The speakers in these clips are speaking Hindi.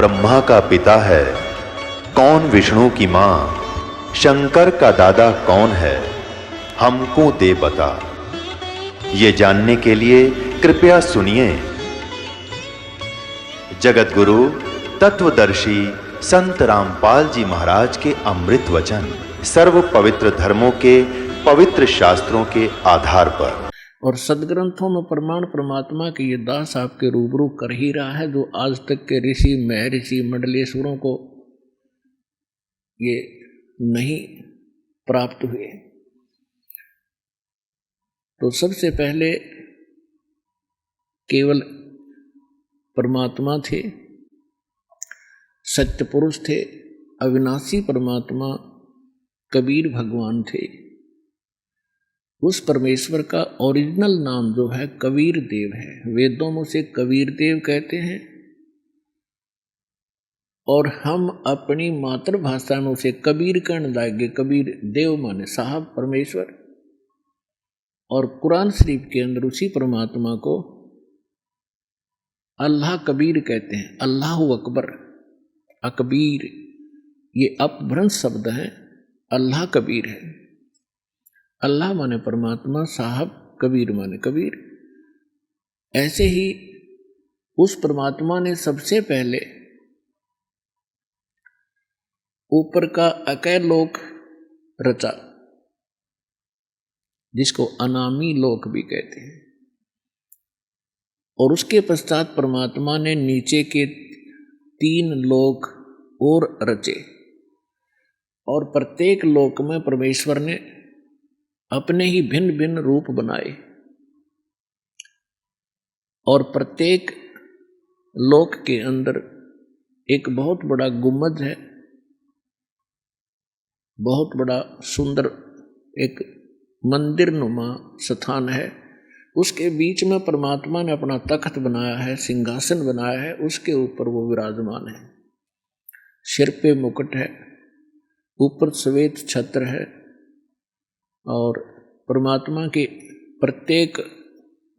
ब्रह्मा का पिता है, कौन विष्णु की मां, शंकर का दादा कौन है, हमको दे बता। ये जानने के लिए कृपया सुनिए। जगत गुरु तत्वदर्शी संत रामपाल जी महाराज के अमृत वचन सर्व पवित्र धर्मों के पवित्र शास्त्रों के आधार पर और सदग्रंथों में प्रमाण परमात्मा की ये दास आपके रूबरू कर ही रहा है, जो आज तक के ऋषि महर्षि मंडलेश्वरों को ये नहीं प्राप्त हुए। तो सबसे पहले केवल परमात्मा थे, सत्य पुरुष थे, अविनाशी परमात्मा कबीर भगवान थे। उस परमेश्वर का ओरिजिनल नाम जो है कबीर देव है। वेदों में उसे कबीर देव कहते हैं और हम अपनी मातृभाषा में उसे कबीर कहने लागे। कबीर देव माने साहब परमेश्वर। और कुरान शरीफ के अंदर उसी परमात्मा को अल्लाह कबीर कहते हैं। अल्लाह अकबर, अकबीर ये अपभ्रंश शब्द है। अल्लाह कबीर है। अल्लाह माने परमात्मा, साहब कबीर माने कबीर। ऐसे ही उस परमात्मा ने सबसे पहले ऊपर का अकय लोक रचा, जिसको अनामी लोक भी कहते हैं। और उसके पश्चात परमात्मा ने नीचे के 3 लोक और रचे। और प्रत्येक लोक में परमेश्वर ने अपने ही भिन्न भिन्न रूप बनाए। और प्रत्येक लोक के अंदर एक बहुत बड़ा गुम्बद है, बहुत बड़ा सुंदर एक मंदिर नुमा स्थान है। उसके बीच में परमात्मा ने अपना तख्त बनाया है, सिंहासन बनाया है, उसके ऊपर वो विराजमान है। सिर पे मुकुट है, ऊपर श्वेत छत्र है। और परमात्मा के प्रत्येक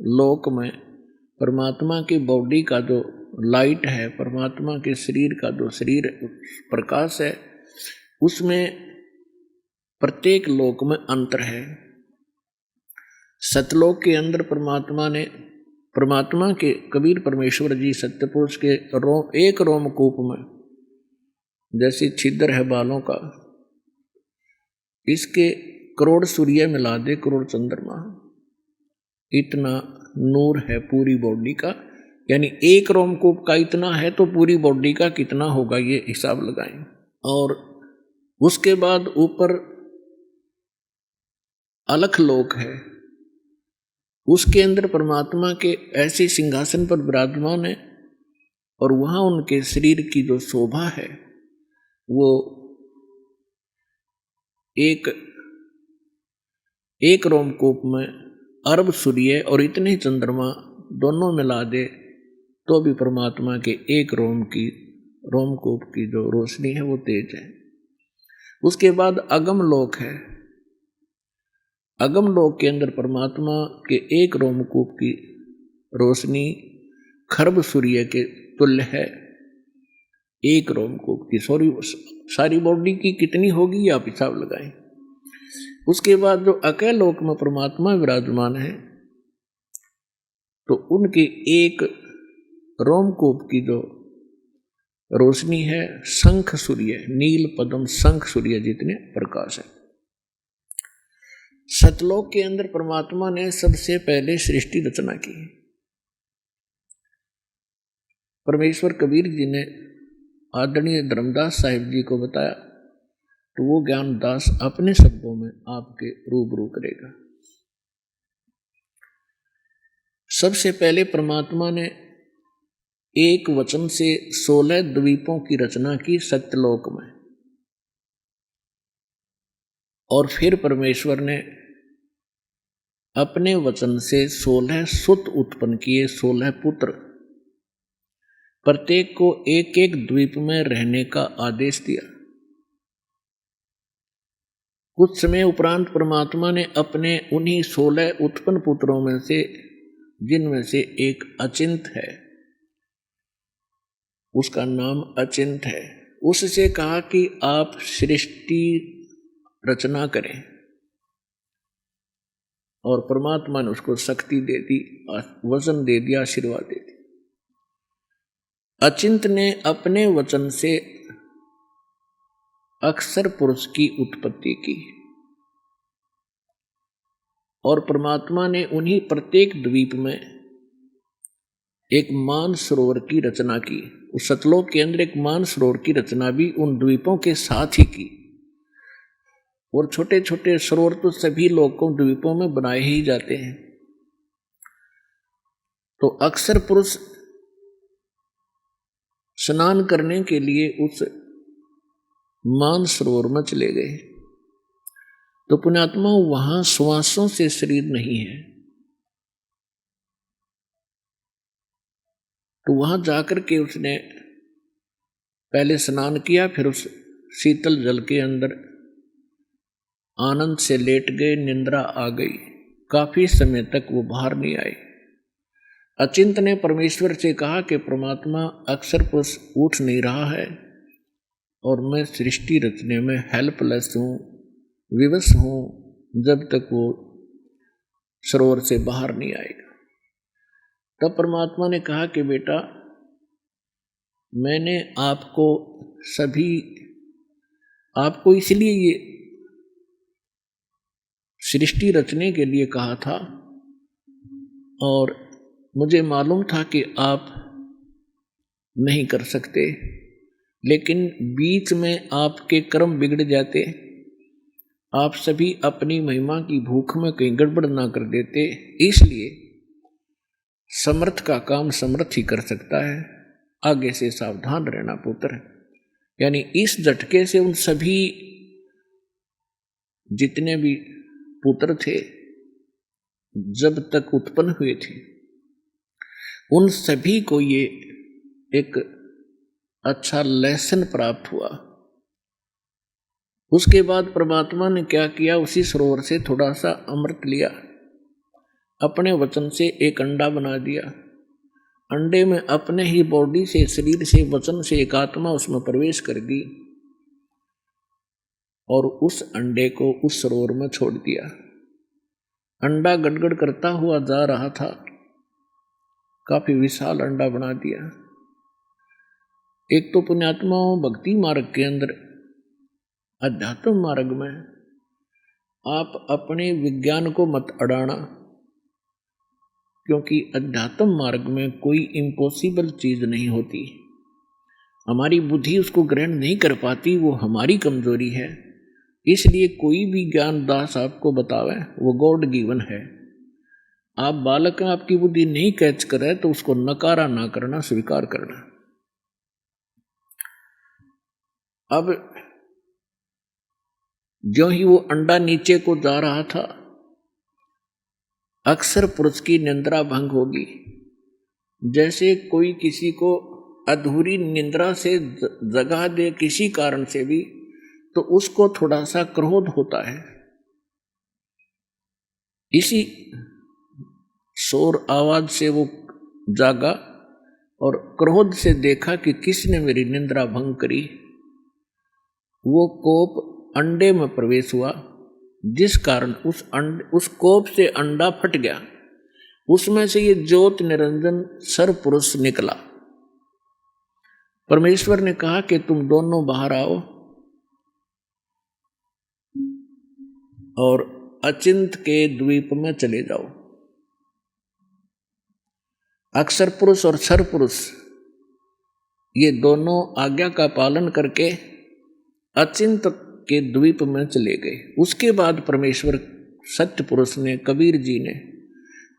लोक में परमात्मा की बॉडी का जो लाइट है, परमात्मा के शरीर का जो शरीर प्रकाश है, उसमें प्रत्येक लोक में अंतर है। सतलोक के अंदर परमात्मा के कबीर परमेश्वर जी सत्यपुरुष के एक रोमकूप में जैसी छिद्र है बालों का, इसके करोड़ सूर्य मिला दे, करोड़ चंद्रमा, इतना नूर है पूरी बॉडी का। यानी एक रोमकूप का इतना है तो पूरी बॉडी का कितना होगा, ये हिसाब लगाएं। और उसके बाद ऊपर अलख लोक है, उसके अंदर परमात्मा के ऐसे सिंहासन पर विराजमान है। और वहां उनके शरीर की जो शोभा है वो एक रोमकूप में अरब सूर्य और इतने चंद्रमा दोनों मिला दे तो भी परमात्मा के एक रोमकूप की जो रोशनी है वो तेज है। उसके बाद अगम लोक है। अगम लोक के अंदर परमात्मा के एक रोमकूप की रोशनी खरब सूर्य के तुल्य है। एक रोमकूप की सारी बॉडी की कितनी होगी आप हिसाब लगाएं। उसके बाद जो अकय लोक में परमात्मा विराजमान है तो उनके एक रोमकूप की जो रोशनी है शंख सूर्य, नील पद्म शंख सूर्य जितने प्रकाश है। सतलोक के अंदर परमात्मा ने सबसे पहले सृष्टि रचना की। परमेश्वर कबीर जी ने आदरणीय धर्मदास साहिब जी को बताया तो वो ज्ञानदास अपने शब्दों में आपके रूबरू करेगा। सबसे पहले परमात्मा ने एक वचन से 16 द्वीपों की रचना की सत्यलोक में। और फिर परमेश्वर ने अपने वचन से 16 सुत उत्पन्न किए, 16 पुत्र। प्रत्येक को एक एक द्वीप में रहने का आदेश दिया। कुछ समय उपरांत परमात्मा ने अपने उन्हीं 16 उत्पन्न पुत्रों में से, जिनमें से एक अचिंत है, उसका नाम अचिंत है। उससे कहा कि आप सृष्टि रचना करें, और परमात्मा ने उसको शक्ति दे दी, वचन दे दिया, आशीर्वाद दे दिया। अचिंत ने अपने वचन से अक्षर पुरुष की उत्पत्ति की, और परमात्मा ने उन्हीं प्रत्येक द्वीप में एक मान सरोवर की रचना की। उस सतलोक के अंदर एक मान सरोवर की रचना भी उन द्वीपों के साथ ही की। और छोटे छोटे सरोवर तो सभी लोगों द्वीपों में बनाए ही जाते हैं। तो अक्षर पुरुष स्नान करने के लिए उस मान सरोवर में चले गए। तो पुण्यात्मा वहां श्वासों से शरीर नहीं है, तो वहां जाकर के उसने पहले स्नान किया, फिर उस शीतल जल के अंदर आनंद से लेट गए, निंद्रा आ गई। काफी समय तक वो बाहर नहीं आए। अचिंत ने परमेश्वर से कहा कि परमात्मा अक्षर पुरुष उठ नहीं रहा है और मैं सृष्टि रचने में हेल्पलेस हूँ, विवश हूँ, जब तक वो सरोवर से बाहर नहीं आएगा। तब परमात्मा ने कहा कि बेटा, मैंने आपको इसलिए ये सृष्टि रचने के लिए कहा था, और मुझे मालूम था कि आप नहीं कर सकते, लेकिन बीच में आपके कर्म बिगड़ जाते, आप सभी अपनी महिमा की भूख में कहीं गड़बड़ ना कर देते। इसलिए समर्थ का काम समर्थ ही कर सकता है, आगे से सावधान रहना पुत्र। यानी इस झटके से उन सभी जितने भी पुत्र थे जब तक उत्पन्न हुए थे, उन सभी को ये एक अच्छा लेसन प्राप्त हुआ। उसके बाद परमात्मा ने क्या किया, उसी सरोवर से थोड़ा सा अमृत लिया, अपने वचन से एक अंडा बना दिया। अंडे में अपने ही बॉडी से, शरीर से, वचन से एक आत्मा उसमें प्रवेश कर दी, और उस अंडे को उस सरोवर में छोड़ दिया। अंडा गड़गड़ करता हुआ जा रहा था, काफी विशाल अंडा बना दिया। एक तो पुण्यात्माओं, भक्ति मार्ग के अंदर, अध्यात्म मार्ग में आप अपने विज्ञान को मत अड़ाना, क्योंकि अध्यात्म मार्ग में कोई इम्पॉसिबल चीज नहीं होती। हमारी बुद्धि उसको ग्रहण नहीं कर पाती, वो हमारी कमजोरी है। इसलिए कोई भी ज्ञान दास आपको बतावे वो गॉड गिवन है। आप बालक, आपकी बुद्धि नहीं कैच करे तो उसको नकारा ना करना, स्वीकार करना। अब जो ही वो अंडा नीचे को जा रहा था, अक्षर पुरुष की निंद्रा भंग होगी। जैसे कोई किसी को अधूरी निंद्रा से जगा दे किसी कारण से भी, तो उसको थोड़ा सा क्रोध होता है। इसी शोर आवाज से वो जागा और क्रोध से देखा कि किसने मेरी निंद्रा भंग करी। वो कोप अंडे में प्रवेश हुआ, जिस कारण उस कोप से अंडा फट गया। उसमें से ये ज्योत निरंजन सर पुरुष निकला। परमेश्वर ने कहा कि तुम दोनों बाहर आओ और अचिंत के द्वीप में चले जाओ। अक्षर पुरुष और सर पुरुष ये दोनों आज्ञा का पालन करके अचिंत के द्वीप में चले गए। उसके बाद परमेश्वर सत्य पुरुष ने, कबीर जी ने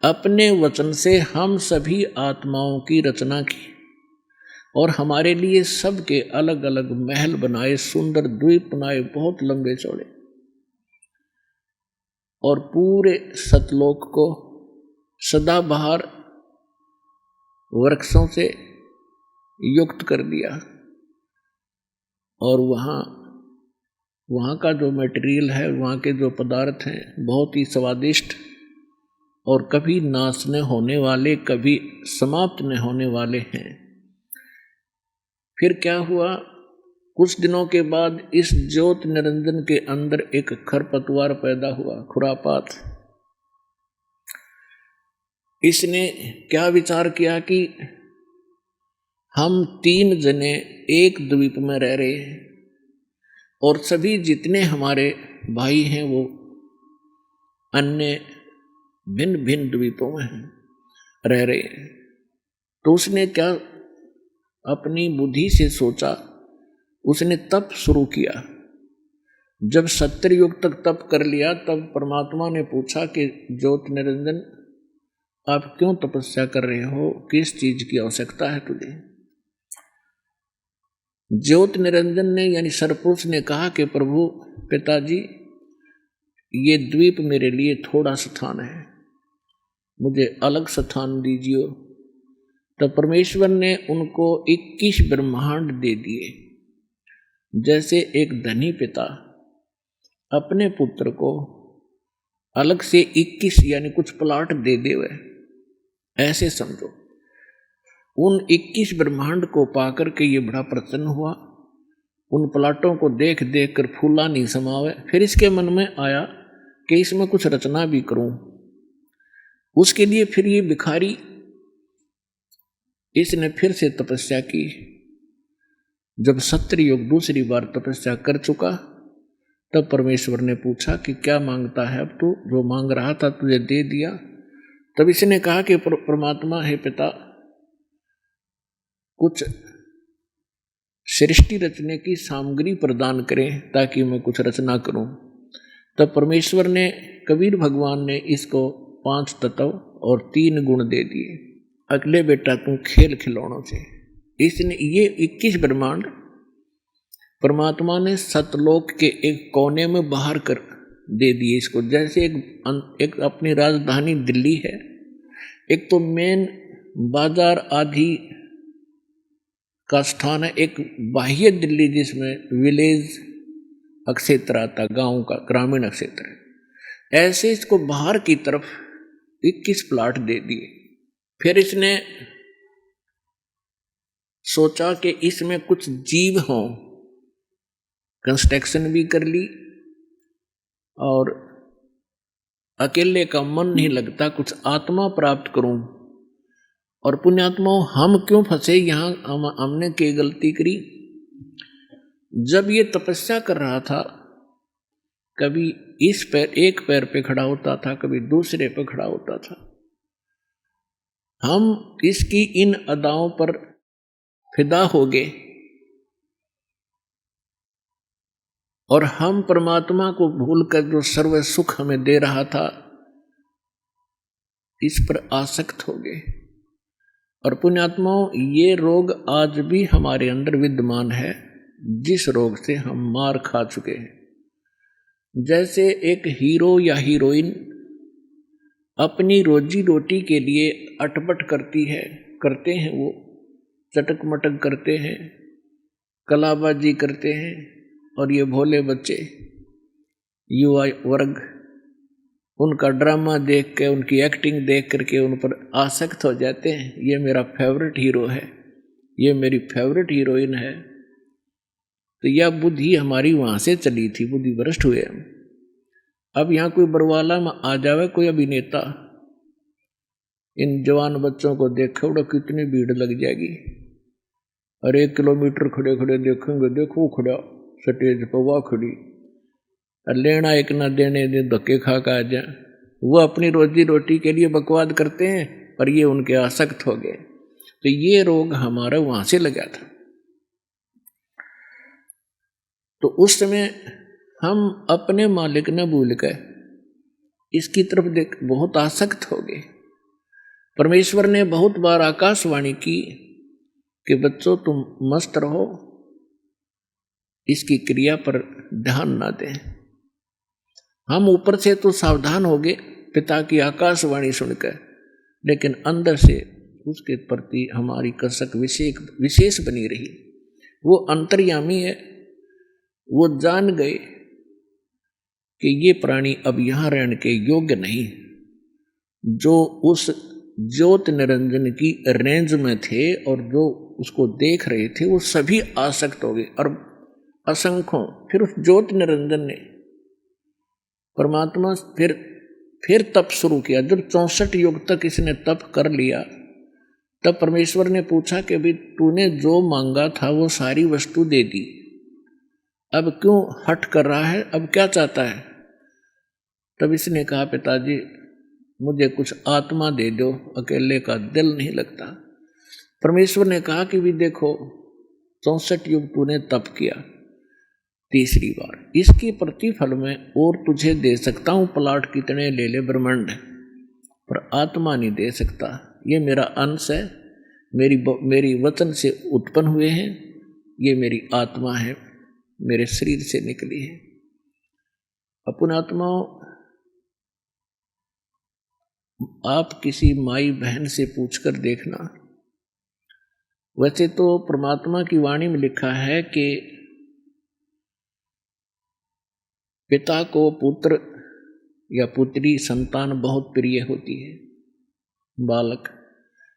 अपने वचन से हम सभी आत्माओं की रचना की और हमारे लिए सबके अलग अलग महल बनाए, सुंदर द्वीप बनाए, बहुत लंबे चौड़े, और पूरे सतलोक को सदाबहार वृक्षों से युक्त कर दिया। और वहाँ का जो मटेरियल है, वहाँ के जो पदार्थ हैं, बहुत ही स्वादिष्ट और कभी नाश न होने वाले, कभी समाप्त न होने वाले हैं। फिर क्या हुआ, कुछ दिनों के बाद इस ज्योत निरंजन के अंदर एक खरपतवार पैदा हुआ, खुरापात। इसने क्या विचार किया कि हम 3 जने एक द्वीप में रह रहे हैं और सभी जितने हमारे भाई हैं वो अन्य भिन्न भिन्न द्वीपों में रह रहे हैं। तो उसने क्या अपनी बुद्धि से सोचा, उसने तप शुरू किया। जब 70 युग तक तप कर लिया तब परमात्मा ने पूछा कि ज्योत निरंजन आप क्यों तपस्या कर रहे हो, किस चीज की आवश्यकता है तुझे। ज्योत निरंजन ने यानी सरपुरुष ने कहा कि प्रभु पिताजी ये द्वीप मेरे लिए थोड़ा स्थान है, मुझे अलग स्थान दीजिए। तो परमेश्वर ने उनको 21 ब्रह्मांड दे दिए। जैसे एक धनी पिता अपने पुत्र को अलग से 21 यानी कुछ प्लाट दे देवे, ऐसे समझो। उन 21 ब्रह्मांड को पाकर के ये बड़ा प्रसन्न हुआ। उन प्लाटों को देख देख कर फूला नहीं समावे। फिर इसके मन में आया कि इसमें कुछ रचना भी करूं। उसके लिए फिर ये भिखारी, इसने फिर से तपस्या की। जब 70 युग दूसरी बार तपस्या कर चुका तब परमेश्वर ने पूछा कि क्या मांगता है अब तू, जो मांग रहा था तुझे दे दिया। तब इसने कहा कि परमात्मा है पिता, कुछ सृष्टि रचने की सामग्री प्रदान करें ताकि मैं कुछ रचना करूं। तब परमेश्वर ने, कबीर भगवान ने इसको 5 तत्व और 3 गुण दे दिए। अगले बेटा तू खेल खिलौनों से। इसने ये 21 ब्रह्मांड परमात्मा ने सतलोक के एक कोने में बाहर कर दे दिए इसको। जैसे एक अपनी राजधानी दिल्ली है, एक तो मेन बाजार आदि का स्थान है, एक बाह्य दिल्ली जिसमें विलेज क्षेत्र आता, गांव का ग्रामीण क्षेत्र। ऐसे इसको बाहर की तरफ 21 प्लाट दे दिए। फिर इसने सोचा कि इसमें कुछ जीव हों, कंस्ट्रक्शन भी कर ली और अकेले का मन नहीं लगता, कुछ आत्मा प्राप्त करूं। और पुण्यात्माओं, हम क्यों फंसे यहां, हमने क्या गलती करी। जब ये तपस्या कर रहा था, कभी इस पैर, एक पैर पे खड़ा होता था, कभी दूसरे पे खड़ा होता था। हम इसकी इन अदाओं पर फिदा हो गए और हम परमात्मा को भूलकर जो सर्व सुख हमें दे रहा था इस पर आसक्त हो गए। और पुण्यात्माओं, ये रोग आज भी हमारे अंदर विद्यमान है, जिस रोग से हम मार खा चुके हैं। जैसे एक हीरो या हीरोइन अपनी रोजी रोटी के लिए अटपट करते हैं, वो चटक मटक करते हैं, कलाबाजी करते हैं। और ये भोले बच्चे, युवा वर्ग, उनका ड्रामा देख के, उनकी एक्टिंग देख करके उन पर आसक्त हो जाते हैं। ये मेरा फेवरेट हीरो है, ये मेरी फेवरेट हीरोइन है। तो यह बुद्धि हमारी वहां से चली थी, बुद्धि भ्रष्ट हुए हम। अब यहाँ कोई बरवाला में आ जावे कोई अभिनेता, इन जवान बच्चों को देखे उड़ा कितनी भीड़ लग जाएगी। और 1 किलोमीटर खड़े खड़े देखेंगे, देखो खड़ा स्टेज पर वह खड़ी, लेना एक ना देने दे, धक्के खा का आ जाए। वो अपनी रोजी रोटी के लिए बकवाद करते हैं पर ये उनके आसक्त हो गए। तो ये रोग हमारा वहां से लगा था। तो उस समय हम अपने मालिक न भूल कर इसकी तरफ देख बहुत आसक्त हो गए। परमेश्वर ने बहुत बार आकाशवाणी की कि बच्चों तुम मस्त रहो, इसकी क्रिया पर ध्यान ना दें। हम ऊपर से तो सावधान हो गए पिता की आकाशवाणी सुनकर, लेकिन अंदर से उसके प्रति हमारी कसक विशेष बनी रही। वो अंतर्यामी है, वो जान गए कि ये प्राणी अब यहां रहने के योग्य नहीं। जो उस ज्योत निरंजन की रेंज में थे और जो उसको देख रहे थे वो सभी आसक्त हो गए और असंख्यों। फिर उस ज्योति निरंजन ने परमात्मा फिर तप शुरू किया। जब 64 युग तक इसने तप कर लिया तब परमेश्वर ने पूछा कि भाई तूने जो मांगा था वो सारी वस्तु दे दी, अब क्यों हट कर रहा है, अब क्या चाहता है? तब इसने कहा पिताजी मुझे कुछ आत्मा दे दो, अकेले का दिल नहीं लगता। परमेश्वर ने कहा कि भी देखो 64 युग तूने तप किया, तीसरी बार इसकी प्रतिफल में और तुझे दे सकता हूं, प्लाट कितने ले ले ब्रह्मांड, पर आत्मा नहीं दे सकता। ये मेरा अंश है, मेरी वचन से उत्पन्न हुए हैं, ये मेरी आत्मा है, मेरे शरीर से निकली है। अपन आत्माओं, आप किसी माई बहन से पूछकर देखना। वैसे तो परमात्मा की वाणी में लिखा है कि पिता को पुत्र या पुत्री संतान बहुत प्रिय होती है, बालक,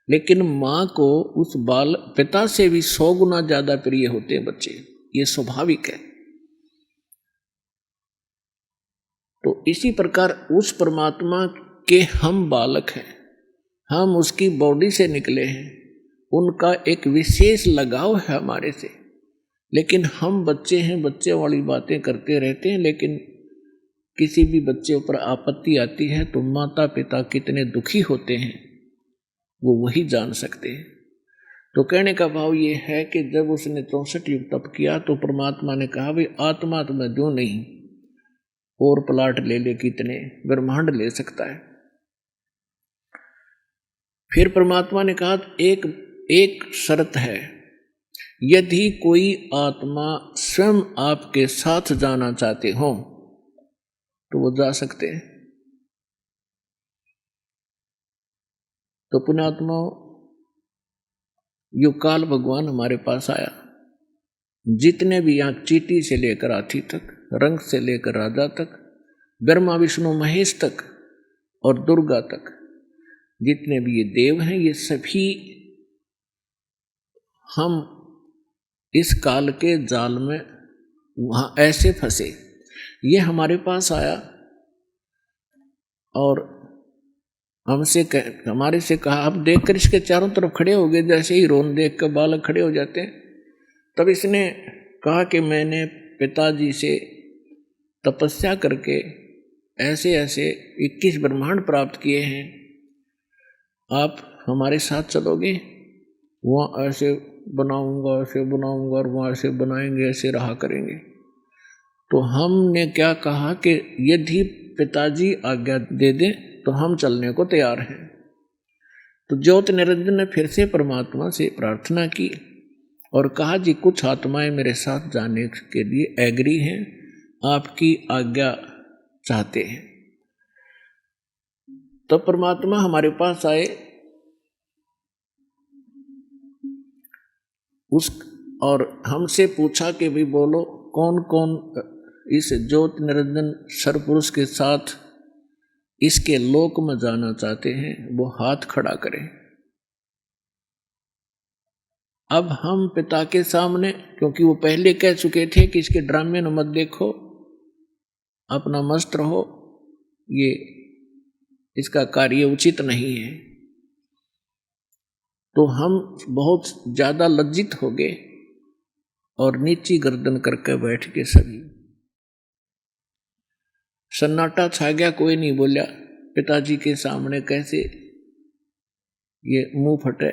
लेकिन माँ को उस पिता से भी 100 गुना ज्यादा प्रिय होते हैं बच्चे, ये स्वाभाविक है। तो इसी प्रकार उस परमात्मा के हम बालक हैं, हम उसकी बॉडी से निकले हैं, उनका एक विशेष लगाव है हमारे से, लेकिन हम बच्चे हैं, बच्चे वाली बातें करते रहते हैं। लेकिन किसी भी बच्चे ऊपर आपत्ति आती है तो माता पिता कितने दुखी होते हैं वो वही जान सकते हैं। तो कहने का भाव ये है कि जब उसने 64 युग तप किया तो परमात्मा ने कहा भाई आत्मा तो मैं दूं नहीं, और प्लाट ले ले, कितने ब्रह्मांड ले सकता है। फिर परमात्मा ने कहा एक शर्त है, यदि कोई आत्मा स्वयं आपके साथ जाना चाहते हो तो वो जा सकते हैं। तो पुण्यात्मा युगकाल भगवान हमारे पास आया, जितने भी यहाँ चीटी से लेकर हाथी तक, रंग से लेकर राजा तक, ब्रह्मा विष्णु महेश तक और दुर्गा तक, जितने भी ये देव हैं, ये सभी हम इस काल के जाल में वहाँ ऐसे फंसे। ये हमारे पास आया और हमारे से कहा, अब देखकर इसके चारों तरफ खड़े हो गए, जैसे ही रोन देख कर बालक खड़े हो जाते हैं। तब इसने कहा कि मैंने पिताजी से तपस्या करके ऐसे ऐसे 21 ब्रह्मांड प्राप्त किए हैं, आप हमारे साथ चलोगे? वहाँ ऐसे बनाऊंगा, ऐसे बनाऊंगा, और वहाँ ऐसे बनाएंगे, ऐसे रहा करेंगे। तो हमने क्या कहा कि यदि पिताजी आज्ञा दे दें तो हम चलने को तैयार हैं। तो ज्योति निरंजन ने फिर से परमात्मा से प्रार्थना की और कहा जी कुछ आत्माएं मेरे साथ जाने के लिए एग्री हैं, आपकी आज्ञा चाहते हैं। तो परमात्मा हमारे पास आए और हमसे पूछा कि भाई बोलो कौन कौन इस ज्योति निरंजन सरपुरुष के साथ इसके लोक में जाना चाहते हैं, वो हाथ खड़ा करें। अब हम पिता के सामने, क्योंकि वो पहले कह चुके थे कि इसके ड्रामे न मत देखो, अपना मस्त रहो, ये इसका कार्य उचित नहीं है। तो हम बहुत ज्यादा लज्जित हो गए और नीची गर्दन करके बैठ के सभी सन्नाटा छा गया, कोई नहीं बोला। पिताजी के सामने कैसे ये मुंह फटे।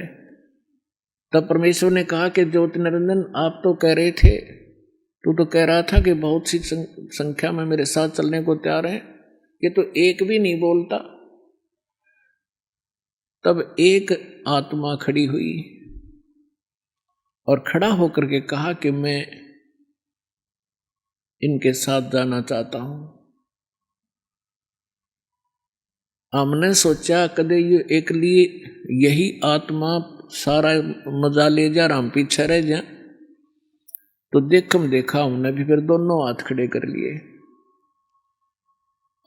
तब परमेश्वर ने कहा कि ज्योति निरंजन आप तो कह रहे थे, तू तो कह रहा था कि बहुत सी संख्या में मेरे साथ चलने को तैयार है, ये तो एक भी नहीं बोलता। तब एक आत्मा खड़ी हुई और खड़ा होकर के कहा कि मैं इनके साथ जाना चाहता हूं। हमने सोचा कदे ये एक लिए यही आत्मा सारा मजा ले जा, हम पीछे रह जा। तो देखा हमने भी फिर दोनों हाथ खड़े कर लिए,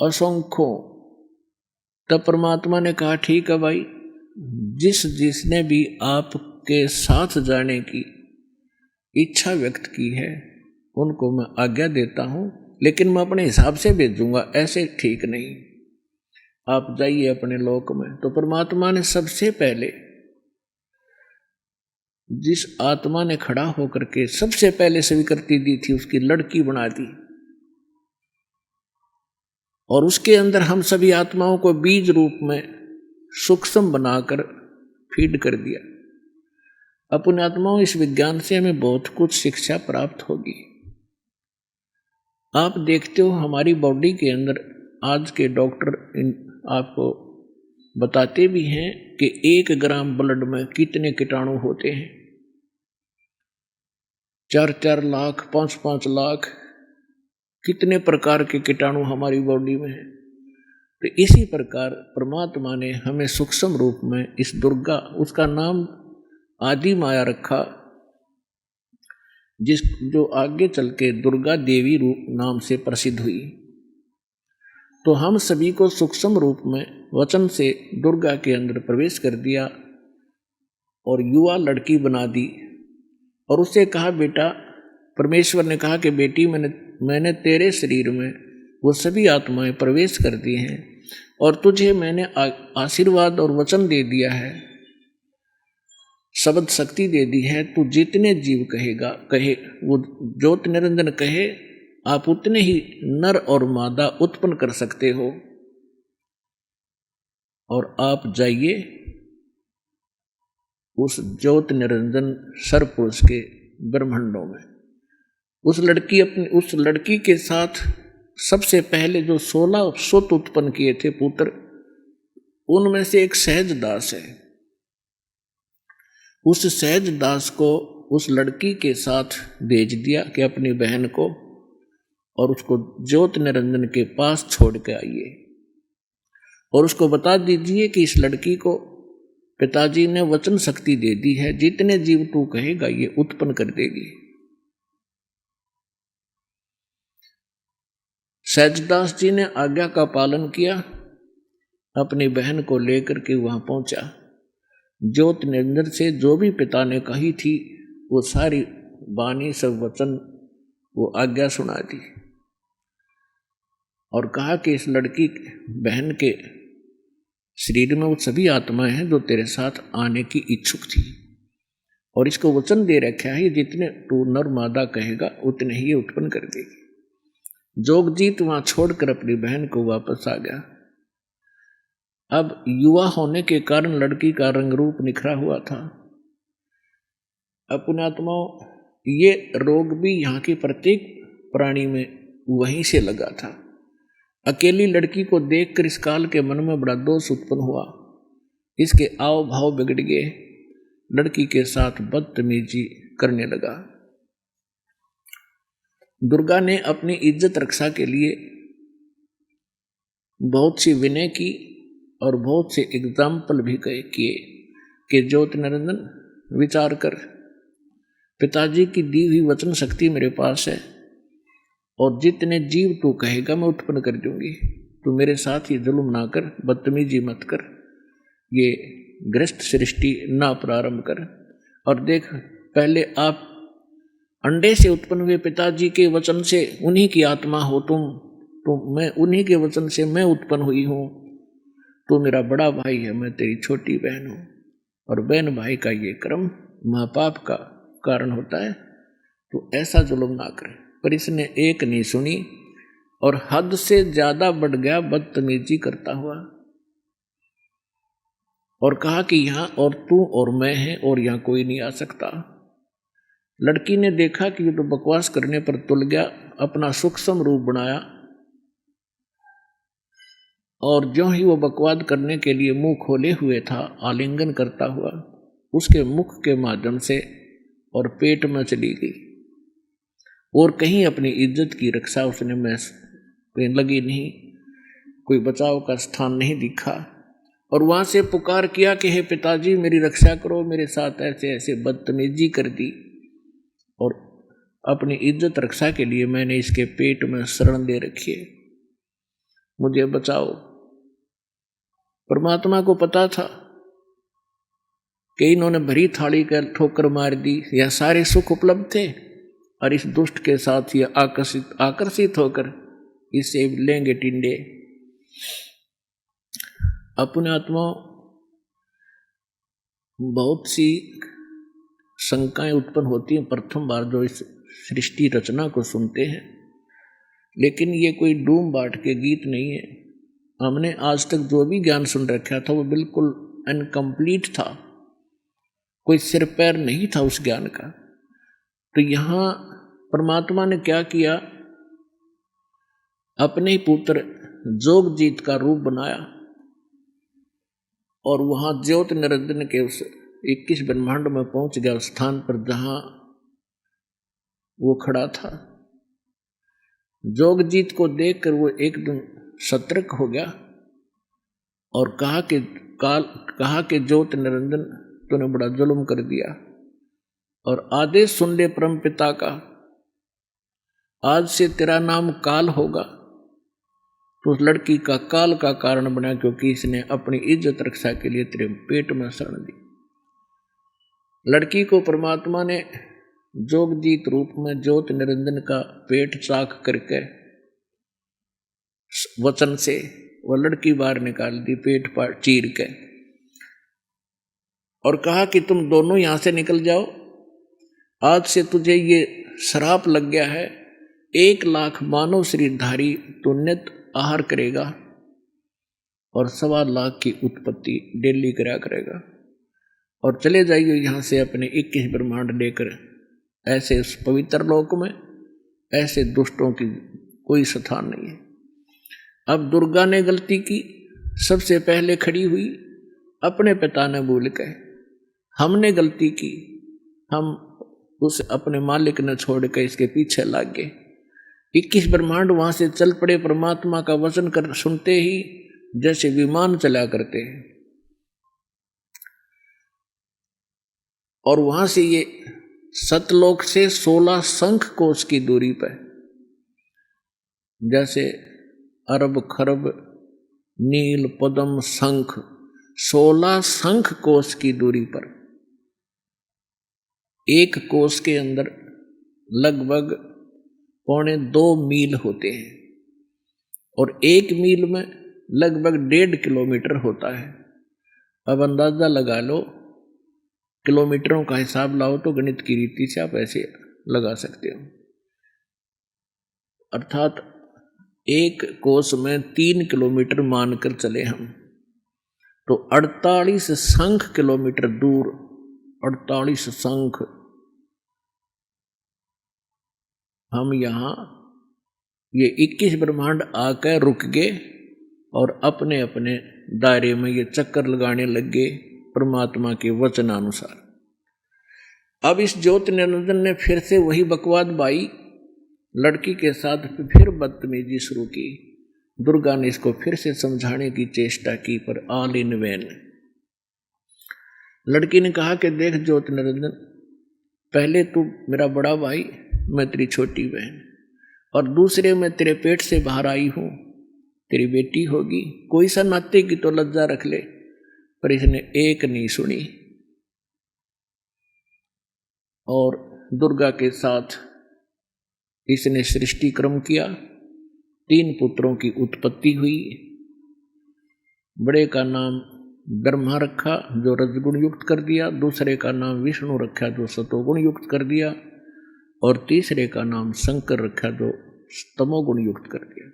असंख्यों। तब परमात्मा ने कहा ठीक है भाई, जिसने भी आप के साथ जाने की इच्छा व्यक्त की है, उनको मैं आज्ञा देता हूं, लेकिन मैं अपने हिसाब से भेजूंगा, ऐसे ठीक नहीं। आप जाइए अपने लोक में। तो परमात्मा ने सबसे पहले जिस आत्मा ने खड़ा होकर के सबसे पहले स्वीकृति दी थी, उसकी लड़की बना दी, और उसके अंदर हम सभी आत्माओं को बीज रूप में सूक्ष्म बनाकर फीड कर दिया। अपने आत्माओं, इस विज्ञान से हमें बहुत कुछ शिक्षा प्राप्त होगी। आप देखते हो हमारी बॉडी के अंदर आज के डॉक्टर आपको बताते भी हैं कि 1 ग्राम ब्लड में कितने कीटाणु होते हैं। 4-4 लाख, 5-5 लाख, कितने प्रकार के कीटाणु हमारी बॉडी में हैं। तो इसी प्रकार परमात्मा ने हमें सूक्ष्म रूप में इस दुर्गा, उसका नाम आदि माया रखा, जो आगे चल के दुर्गा देवी रूप नाम से प्रसिद्ध हुई। तो हम सभी को सूक्ष्म रूप में वचन से दुर्गा के अंदर प्रवेश कर दिया और युवा लड़की बना दी, और उससे कहा, बेटा, परमेश्वर ने कहा कि बेटी, मैंने तेरे शरीर में वो सभी आत्माएं प्रवेश कर दी हैं, और तुझे मैंने आशीर्वाद और वचन दे दिया है, शब्द शक्ति दे दी है। तू जितने जीव कहे, वो ज्योत निरंजन कहे, आप उतने ही नर और मादा उत्पन्न कर सकते हो। और आप जाइए उस ज्योत निरंजन सरपुरुष के ब्रह्मांडों में। उस लड़की के साथ सबसे पहले जो 16 सुत उत्पन्न किए थे पुत्र, उनमें से एक सहज दास है। उस सहज दास को उस लड़की के साथ भेज दिया कि अपनी बहन को और उसको ज्योत निरंजन के पास छोड़ के आइए, और उसको बता दीजिए कि इस लड़की को पिताजी ने वचन शक्ति दे दी है, जितने जीव तू कहेगा ये उत्पन्न कर देगी। सहजदास जी ने आज्ञा का पालन किया, अपनी बहन को लेकर के वहां पहुंचा। ज्योत निरंजन से जो भी पिता ने कही थी वो सारी वाणी, सब वचन, वो आज्ञा सुना दी, और कहा कि इस लड़की बहन के शरीर में वो सभी आत्माएं हैं जो तेरे साथ आने की इच्छुक थी, और इसको वचन दे रखा है, जितने तू नर मादा कहेगा उतने ही ये उत्पन्न कर देगी। जोगजीत वहां छोड़कर अपनी बहन को वापस आ गया। अब युवा होने के कारण लड़की का रंग रूप निखरा हुआ था। अपने आत्माओं, ये रोग भी यहाँ के प्रत्येक प्राणी में वहीं से लगा था। अकेली लड़की को देखकर इस काल के मन में बड़ा दोष उत्पन्न हुआ, इसके आव भाव बिगड़ गए, लड़की के साथ बदतमीजी करने लगा। दुर्गा ने अपनी इज्जत रक्षा के लिए बहुत सी विनय की और बहुत से एग्जाम्पल भी किए कि ज्योत निरंजन विचार कर, पिताजी की दी हुई वचन शक्ति मेरे पास है, और जितने जीव तू कहेगा मैं उत्पन्न कर दूंगी। तू मेरे साथ ही जुल्म ना कर, बदतमीजी मत कर, ये ग्रस्त सृष्टि ना प्रारंभ कर। और देख, पहले आप अंडे से उत्पन्न हुए पिताजी के वचन से, उन्हीं की आत्मा हो तुम, तो मैं उन्हीं के वचन से मैं उत्पन्न हुई हूँ। तू मेरा बड़ा भाई है, मैं तेरी छोटी बहन हूँ, और बहन भाई का ये क्रम महापाप का कारण होता है, तो ऐसा जुल्म ना करे। पर इसने एक नहीं सुनी और हद से ज्यादा बढ़ गया बदतमीजी करता हुआ, और कहा कि यहाँ और तू और मैं हैं और यहाँ कोई नहीं आ सकता। लड़की ने देखा कि ये तो बकवास करने पर तुल गया, अपना सूक्ष्म रूप बनाया, और जो ही वो बकवाद करने के लिए मुंह खोले हुए था, आलिंगन करता हुआ उसके मुख के माध्यम से और पेट में चली गई, और कहीं अपनी इज्जत की रक्षा उसने में लगी नहीं, कोई बचाव का स्थान नहीं दिखा, और वहां से पुकार किया कि हे पिताजी मेरी रक्षा करो, मेरे साथ ऐसे ऐसे बदतमीजी कर दी, और अपनी इज्जत रक्षा के लिए मैंने इसके पेट में शरण दे रखी है, मुझे बचाओ। परमात्मा को पता था कि इन्होंने भरी थाली कर ठोकर मार दी, यह सारे सुख उपलब्ध थे और इस दुष्ट के साथ ये आकर्षित होकर इसे लेंगे टिंडे। अपने आत्मा बहुत सी शंकाएं उत्पन्न होती हैं प्रथम बार जो इस सृष्टि रचना को सुनते हैं, लेकिन ये कोई डूम बाट के गीत नहीं है। हमने आज तक जो भी ज्ञान सुन रखा था वो बिल्कुल अनकम्प्लीट था, कोई सिर पैर नहीं था उस ज्ञान का। तो यहाँ परमात्मा ने क्या किया, अपने ही पुत्र जोगजीत का रूप बनाया और वहां ज्योत निरंजन के उस 21 ब्रह्मांड में पहुंच गया, उस स्थान पर जहां वो खड़ा था। जोगजीत को देखकर वो एकदम सतर्क हो गया और कहा कि ज्योत निरंजन तूने बड़ा जुल्म कर दिया और आदेश सुन ले परम पिता का, आज से तेरा नाम काल होगा। तो उस लड़की का काल का कारण बना, क्योंकि इसने अपनी इज्जत रक्षा के लिए तेरे पेट में शरण दी। लड़की को परमात्मा ने जोगजीत रूप में ज्योत निरंजन का पेट चाक करके वचन से वो लड़की बाहर निकाल दी, पेट पर चीर के, और कहा कि तुम दोनों यहां से निकल जाओ, आज से तुझे ये श्राप लग गया है, 1 लाख मानव शरीरधारी तू नित्य आहार करेगा और 1.25 लाख की उत्पत्ति डेली करा करेगा, और चले जाइए यहाँ से अपने 21 ब्रह्मांड लेकर। ऐसे उस पवित्र लोक में ऐसे दुष्टों की कोई स्थान नहीं है। अब दुर्गा ने गलती की, सबसे पहले खड़ी हुई, अपने पिता ने भूल के। हमने गलती की, हम उस अपने मालिक ने छोड़ के इसके पीछे लग गए। 21 ब्रह्मांड वहां से चल पड़े, परमात्मा का वचन कर सुनते ही जैसे विमान चला करते हैं। और वहां से ये सतलोक से 16 शंख कोश की दूरी पर, जैसे अरब खरब नील पद्म शंख, 16 शंख कोश की दूरी पर, एक कोश के अंदर लगभग 1.25 मील होते हैं और 1 मील में लगभग 1.5 किलोमीटर होता है। अब अंदाजा लगा लो, किलोमीटरों का हिसाब लाओ तो गणित की रीति से आप ऐसे लगा सकते हो। अर्थात एक कोस में 3 किलोमीटर मानकर चले हम, तो 48 शंख किलोमीटर दूर, 48 शंख हम यहाँ ये 21 ब्रह्मांड आकर रुक गए और अपने अपने दायरे में ये चक्कर लगाने लग गए परमात्मा के वचनानुसार। अब इस ज्योत निरंजन ने फिर से वही बकवाद बाई, लड़की के साथ फिर बदतमीजी शुरू की। दुर्गा ने इसको फिर से समझाने की चेष्टा की, पर ऑल इन वैन। लड़की ने कहा कि देख ज्योत निरंजन, पहले तू मेरा बड़ा भाई, मैं तेरी छोटी बहन, और दूसरे मैं तेरे पेट से बाहर आई हूं, तेरी बेटी होगी, कोई सा नाते की तो लज्जा रख ले। पर इसने एक नहीं सुनी और दुर्गा के साथ इसने सृष्टि क्रम किया। 3 पुत्रों की उत्पत्ति हुई। बड़े का नाम ब्रह्मा रखा जो रजगुण युक्त कर दिया, दूसरे का नाम विष्णु रखा जो सतोगुण युक्त कर दिया, और तीसरे का नाम शंकर रखा जो तमोगुण युक्त कर दिया।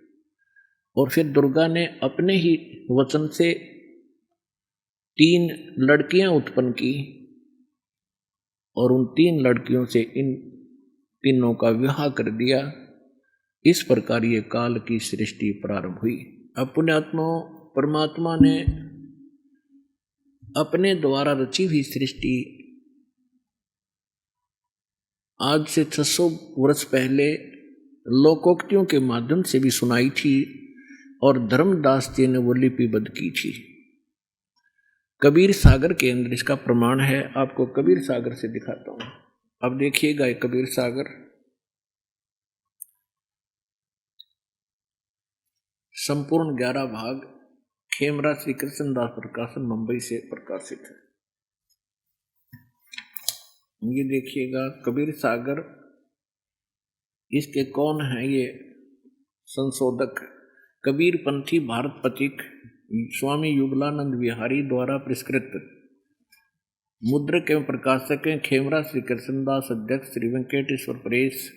और फिर दुर्गा ने अपने ही वचन से 3 लड़कियां उत्पन्न की और उन 3 लड़कियों से इन तीनों का विवाह कर दिया। इस प्रकार ये काल की सृष्टि प्रारंभ हुई। अब पुण्यात्मा परमात्मा ने अपने द्वारा रची हुई सृष्टि आज से 600 वर्ष पहले लोकोक्तियों के माध्यम से भी सुनाई थी और धर्मदास जी ने वो लिपिबद्ध की थी। कबीर सागर के अंदर इसका प्रमाण है। आपको कबीर सागर से दिखाता हूं। अब देखिएगा ये कबीर सागर संपूर्ण 11 भाग खेमरा श्री कृष्णदास प्रकाशन मुंबई से प्रकाशित है। ये देखिएगा कबीर सागर, इसके कौन है ये संशोधक? कबीर पंथी भारत पथिक स्वामी युगलानंद विहारी द्वारा पुरस्कृत। मुद्रक एवं प्रकाशक हैं खेमरा श्री कृष्णदास, अध्यक्ष श्री वेंकटेश्वर प्रेस,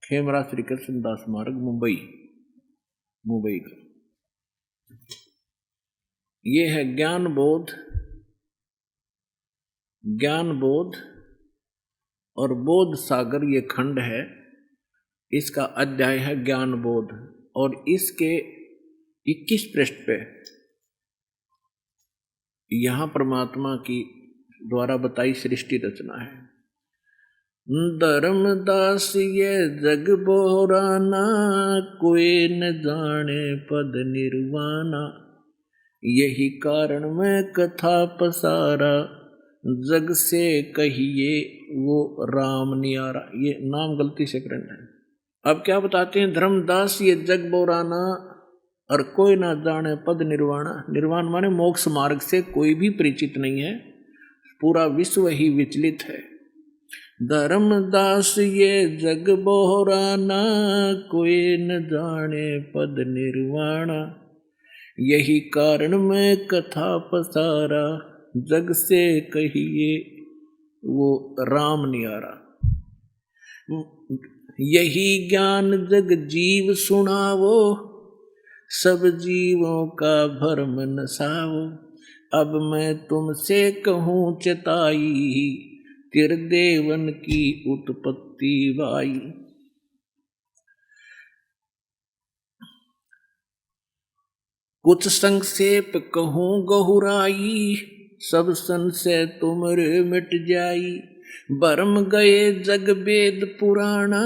खेमरा श्री कृष्णदास मार्ग, मुंबई का। ये है ज्ञान बोध और बोध सागर, ये खंड है, इसका अध्याय है ज्ञान बोध, और इसके 21 पृष्ठ पे यहां परमात्मा की द्वारा बताई सृष्टि रचना है। धर्मदास ये जग बोराना, कोई न जाने पद निर्वाणा, यही कारण मैं कथा पसारा, जग से कहिए वो राम नियारा। ये नाम गलती से करना है। अब क्या बताते हैं? धर्मदास ये जग बोराना और कोई ना जाने पद निर्वाणा। निर्वाण माने मोक्ष मार्ग से कोई भी परिचित नहीं है, पूरा विश्व ही विचलित है। धर्मदास ये जग बोराना, कोई न जाने पद निर्वाणा, यही कारण मैं कथा पसारा, जग से कहिए वो राम नियारा। यही ज्ञान जग जीव सुनावो, सब जीवों का भरम नसावो, अब मैं तुमसे कहूँ चेताई, तिरदेवन की उत्पत्ति वाई। कुछ संक्षेप कहूँ गहुराई, सब संशय तुमरे मिट जाई, भरम गए जग वेद पुराना,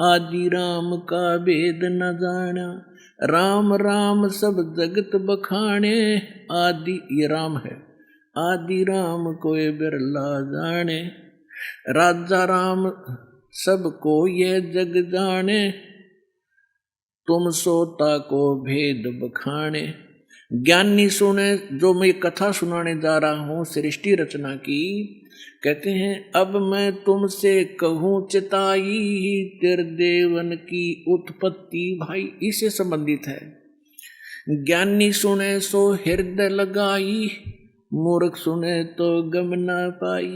आदि राम का वेद न जाना, राम राम सब जगत बखाने, आदि ये राम है, आदि राम कोई बिरला जाने, राजा राम सबको यह जग जाने, तुम सोता को भेद बखाने। ज्ञानी सुने, जो मैं कथा सुनाने जा रहा हूँ सृष्टि रचना की, कहते हैं अब मैं तुमसे कहूँ चिताई, तिरदेवन की उत्पत्ति भाई, इससे संबंधित है। ज्ञानी सुने सो हृदय लगाई, मूर्ख सुने तो गम न पाई,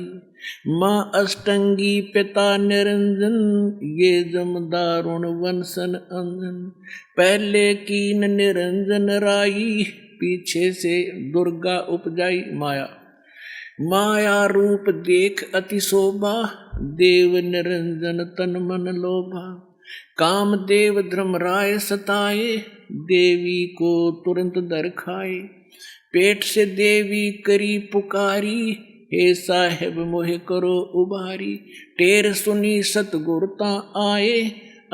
माँ अष्टंगी पिता निरंजन, ये जमदारुण वंशन अंजन, पहले कीन निरंजन राई, पीछे से दुर्गा उपजाई माया, माया रूप देख अति शोभा, देव निरंजन तन मन लोभा, काम देव धर्मराय सताए, देवी को तुरंत दर खाए, पेट से देवी करी पुकारी, हे साहेब मोहे करो उबारी, टेर सुनी सतगुरता आए,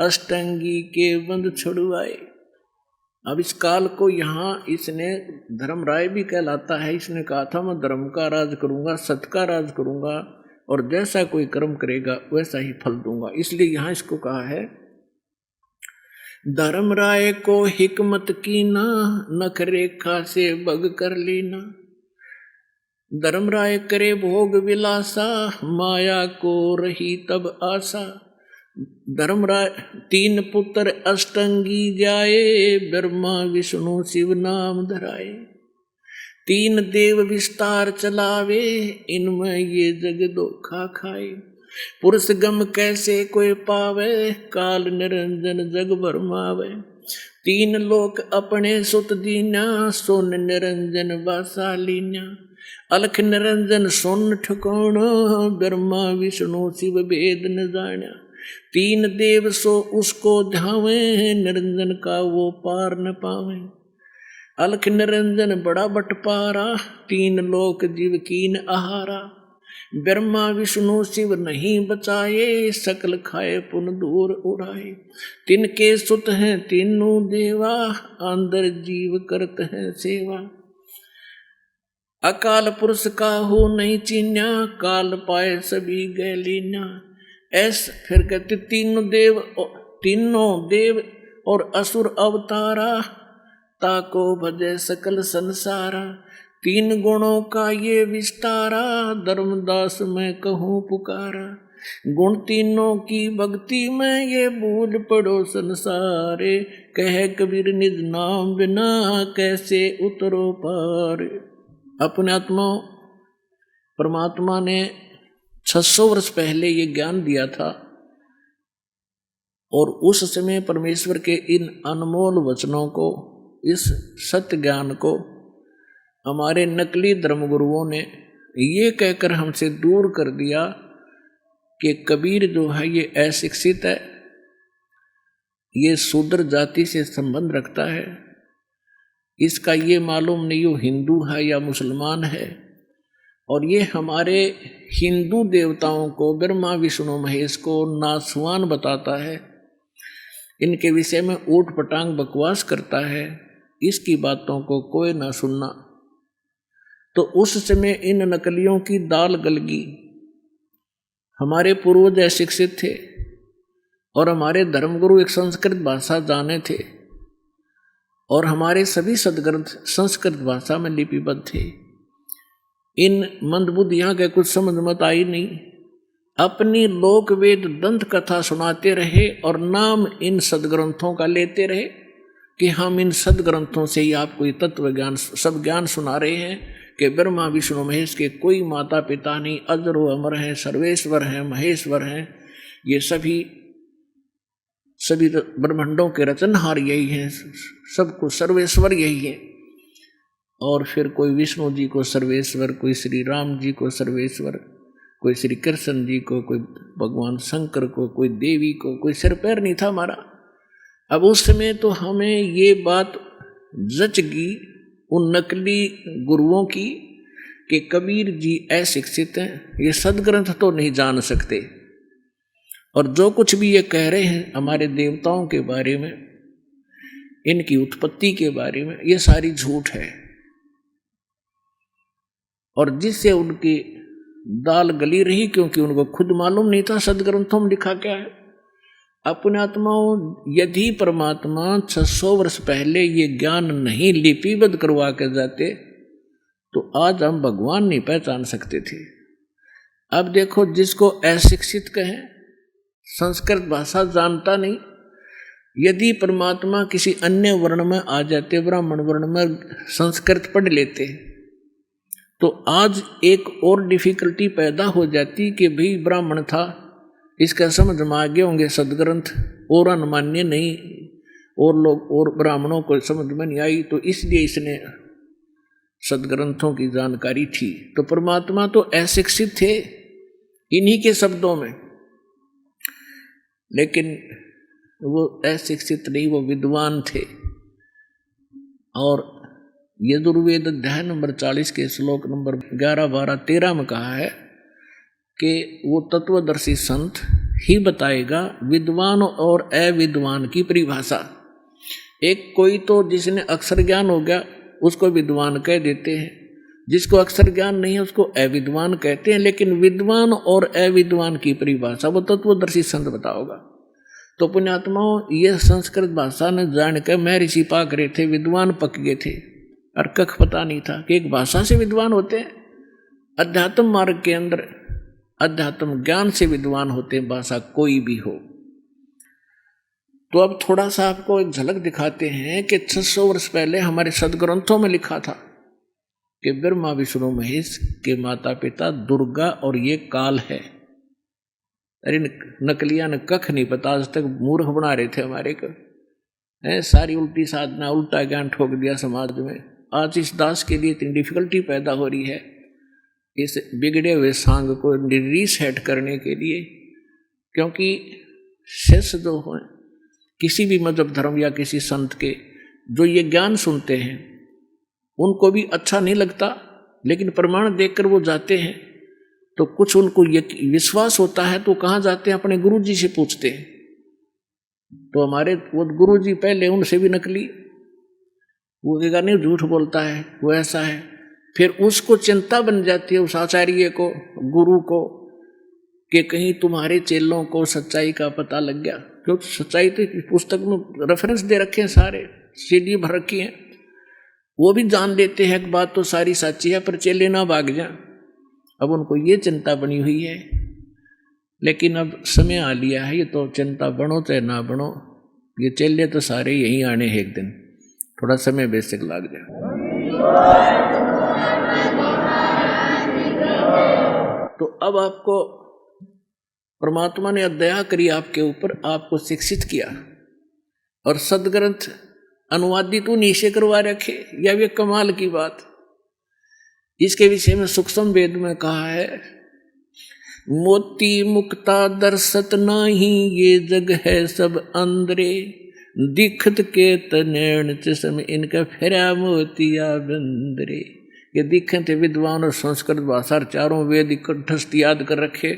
अष्टंगी के बंद छुड़वाए। अब इस काल को यहाँ इसने धर्मराय भी कहलाता है, इसने कहा था मैं धर्म का राज करूँगा, सत्य का राज करूँगा, और जैसा कोई कर्म करेगा वैसा ही फल दूंगा, इसलिए यहाँ इसको कहा है। धर्मराय को हिकमत कीना, नख रेखा से बग कर लेना, धर्मराय करे भोग विलासा, माया को रही तब आशा, धर्मराय तीन पुत्र अष्टंगी जाए, ब्रह्मा विष्णु शिव नाम धराए, तीन देव विस्तार चलावे, इनमें ये जग धोखा खाए, पुरुष गम कैसे कोई पावे, काल निरंजन जग भरमावे, तीन लोक अपने सुत दीना, सोन निरंजन बासा लीना, अलख निरंजन सोन ठिकाना, ब्रह्मा विष्णु शिव वेद न जाना, तीन देव सो उसको ध्यावे, निरंजन का वो पार न पावे, अलख निरंजन बड़ा बटपारा, तीन लोक जीव कीन आहारा, ब्रह्मा विष्णु शिव नहीं बचाए, सकल खाए पुन दूर उड़ाए, तिनके सुत हैं तीनों देवा, अंदर जीव करत हैं सेवा, अकाल पुरुष का हो नहीं चीन्या, काल पाए सभी गए लीना। ऐसे फिर कहते तीनों देव और असुर अवतारा, ताको भजे सकल संसारा, तीन गुणों का ये विस्तारा, धर्मदास मैं कहूँ पुकारा। गुण तीनों की भक्ति में ये भूल पड़ो संसारे, कह कबीर निज नाम बिना कैसे उतरो पार। अपने आत्मा परमात्मा ने 600 वर्ष पहले ये ज्ञान दिया था, और उस समय परमेश्वर के इन अनमोल वचनों को, इस सत्य ज्ञान को हमारे नकली धर्मगुरुओं ने ये कहकर हमसे दूर कर दिया कि कबीर जो है ये अशिक्षित है, ये शूद्र जाति से संबंध रखता है, इसका ये मालूम नहीं वो हिंदू है या मुसलमान है, और ये हमारे हिंदू देवताओं को, ब्रह्मा विष्णु महेश को नासवान बताता है, इनके विषय में ऊट पटांग बकवास करता है, इसकी बातों को कोई ना सुनना। तो उस समय इन नकलियों की दाल गलगी। हमारे पूर्वज अशिक्षित थे और हमारे धर्मगुरु एक संस्कृत भाषा जाने थे, और हमारे सभी सदग्रंथ संस्कृत भाषा में लिपिबद्ध थे। इन मंदबुद्धियां के कुछ समझ मत आई नहीं, अपनी लोक वेद दंत कथा सुनाते रहे और नाम इन सदग्रंथों का लेते रहे कि हम इन सदग्रंथों से ही आपको ये तत्व ज्ञान, सब ज्ञान सुना रहे हैं कि ब्रह्मा विष्णु महेश के कोई माता पिता नहीं, अजर व अमर हैं, सर्वेश्वर हैं, महेश्वर हैं, ये सभी ब्रह्मांडों के रचनहार यही हैं, सबको सर्वेश्वर यही है। और फिर कोई विष्णु जी को सर्वेश्वर, कोई श्री राम जी को सर्वेश्वर, कोई श्री कृष्ण जी को, कोई भगवान शंकर को, कोई देवी को, कोई सिर पैर नहीं था हमारा। अब उस समय तो हमें ये बात जच गई उन नकली गुरुओं की कि कबीर जी अशिक्षित हैं, ये सदग्रंथ तो नहीं जान सकते, और जो कुछ भी ये कह रहे हैं हमारे देवताओं के बारे में, इनकी उत्पत्ति के बारे में, ये सारी झूठ है। और जिससे उनकी दाल गली रही, क्योंकि उनको खुद मालूम नहीं था सदग्रंथों में लिखा क्या है। अपने आत्माओं, यदि परमात्मा 600 वर्ष पहले ये ज्ञान नहीं लिपिबद्ध करवा के जाते तो आज हम भगवान नहीं पहचान सकते थे। अब देखो, जिसको अशिक्षित कहें, संस्कृत भाषा जानता नहीं, यदि परमात्मा किसी अन्य वर्ण में आ जाते, ब्राह्मण वर्ण में संस्कृत पढ़ लेते, तो आज एक और डिफिकल्टी पैदा हो जाती कि भाई ब्राह्मण था, इसका समझ में आ गए होंगे सदग्रंथ, और अनमान्य नहीं, और लोग और ब्राह्मणों को समझ में नहीं आई, तो इसलिए इसने सदग्रंथों की जानकारी थी। तो परमात्मा तो अशिक्षित थे इन्हीं के शब्दों में, लेकिन वो अशिक्षित नहीं, वो विद्वान थे। और यजुर्वेद अध्याय नंबर 40 के श्लोक नंबर 11, 12, 13 में कहा है कि वो तत्वदर्शी संत ही बताएगा विद्वान और अविद्वान की परिभाषा। एक कोई तो जिसने अक्षर ज्ञान हो गया उसको विद्वान कह देते हैं, जिसको अक्षर ज्ञान नहीं है उसको अविद्वान कहते हैं, लेकिन विद्वान और अविद्वान की परिभाषा वो तत्वदर्शी संत बताओगा। तो पुण्यात्माओं, ये संस्कृत भाषा ने जान कर महर्षि पाक रहे थे, विद्वान पक गए थे, और कख पता नहीं था कि एक भाषा से विद्वान होते हैं। अध्यात्म मार्ग के अंदर अध्यात्म ज्ञान से विद्वान होते हैं, भाषा कोई भी हो। तो अब थोड़ा सा आपको एक झलक दिखाते हैं कि 600 वर्ष पहले हमारे सदग्रंथों में लिखा था कि ब्रह्मा विष्णु महेश के माता पिता दुर्गा और ये काल है। अरे नकलिया ने कख नहीं पता, आज तक मूर्ख बना रहे थे हमारे को, सारी उल्टी साधना, उल्टा ज्ञान ठोक दिया समाज में। आज इस दास के लिए इतनी डिफिकल्टी पैदा हो रही है इस बिगड़े हुए सांग को रीसेट करने के लिए, क्योंकि शिष्य जो हो किसी भी मजहब धर्म या किसी संत के, जो ये ज्ञान सुनते हैं उनको भी अच्छा नहीं लगता, लेकिन प्रमाण देखकर वो जाते हैं, तो कुछ उनको ये विश्वास होता है तो कहाँ जाते हैं, अपने गुरु जी से पूछते हैं। तो हमारे वो गुरु जी पहले उनसे भी नकली, वो कहेगा नहीं झूठ बोलता है, वो ऐसा है। फिर उसको चिंता बन जाती है उस आचार्य को, गुरु को, कि कहीं तुम्हारे चेलों को सच्चाई का पता लग गया। क्योंकि सच्चाई तो पुस्तक में रेफरेंस दे रखे हैं, सारे सीडी भर रखी हैं, वो भी जान लेते हैं कि बात तो सारी सच्ची है, पर चेले ना भाग जाएं। अब उनको ये चिंता बनी हुई है, लेकिन अब समय आ लिया है, ये तो चिंता बनो चाहे ना बनो, ये चेले तो सारे यहीं आने हैं एक दिन, थोड़ा समय बेशक लग जाए। तो अब आपको परमात्मा ने दया करी आपके ऊपर, आपको शिक्षित किया और सदग्रंथ अनुवादित उन्हीं से करवा रखे, यह भी कमाल की बात। इसके विषय में सूक्ष्म वेद में कहा है, मोती मुक्ता दर्शत नाही, ये जग है सब अंदरे, दिखत के तनैण चश्म इनका फेरा मोतिया बंदरे। ये दिखत विद्वान और संस्कृत भाषा चारों वेद कंठस्थ याद कर रखे,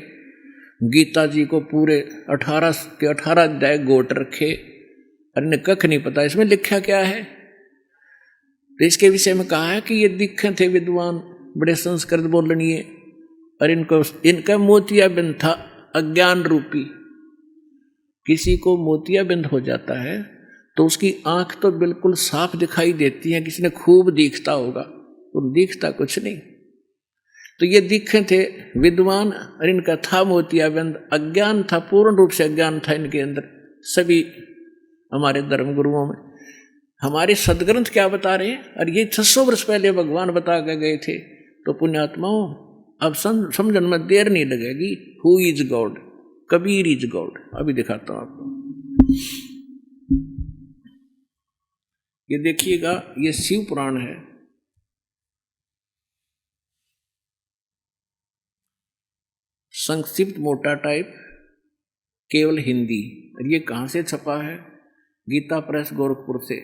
गीता जी को पूरे 18 के 18 अध्याय गोट रखे, अन्य कख नहीं पता इसमें लिखा क्या है। तो इसके विषय में कहा है कि ये दिखत थे विद्वान, बड़े संस्कृत बोलनीय, और इनका मोतियाबिंद था अज्ञान रूपी। किसी को मोतियाबिंद हो जाता है तो उसकी आंख तो बिल्कुल साफ दिखाई देती है, किसी ने खूब दिखता होगा, तो दिखता कुछ नहीं। तो ये दिखे थे विद्वान और इनका था मोतियाबिंद, अज्ञान था, पूर्ण रूप से अज्ञान था इनके अंदर। सभी हमारे धर्म गुरुओं में हमारे सदग्रंथ क्या बता रहे हैं, और ये 600 वर्ष पहले भगवान बता के गए थे। तो पुण्यात्माओं, अब समझने में देर नहीं लगेगी। Who is God? Kabir is God. अभी दिखाता हूं आपको, ये देखिएगा, ये शिव पुराण है। संक्षिप्त मोटा टाइप, केवल हिंदी। और ये कहां से छपा है? गीता प्रेस गोरखपुर से।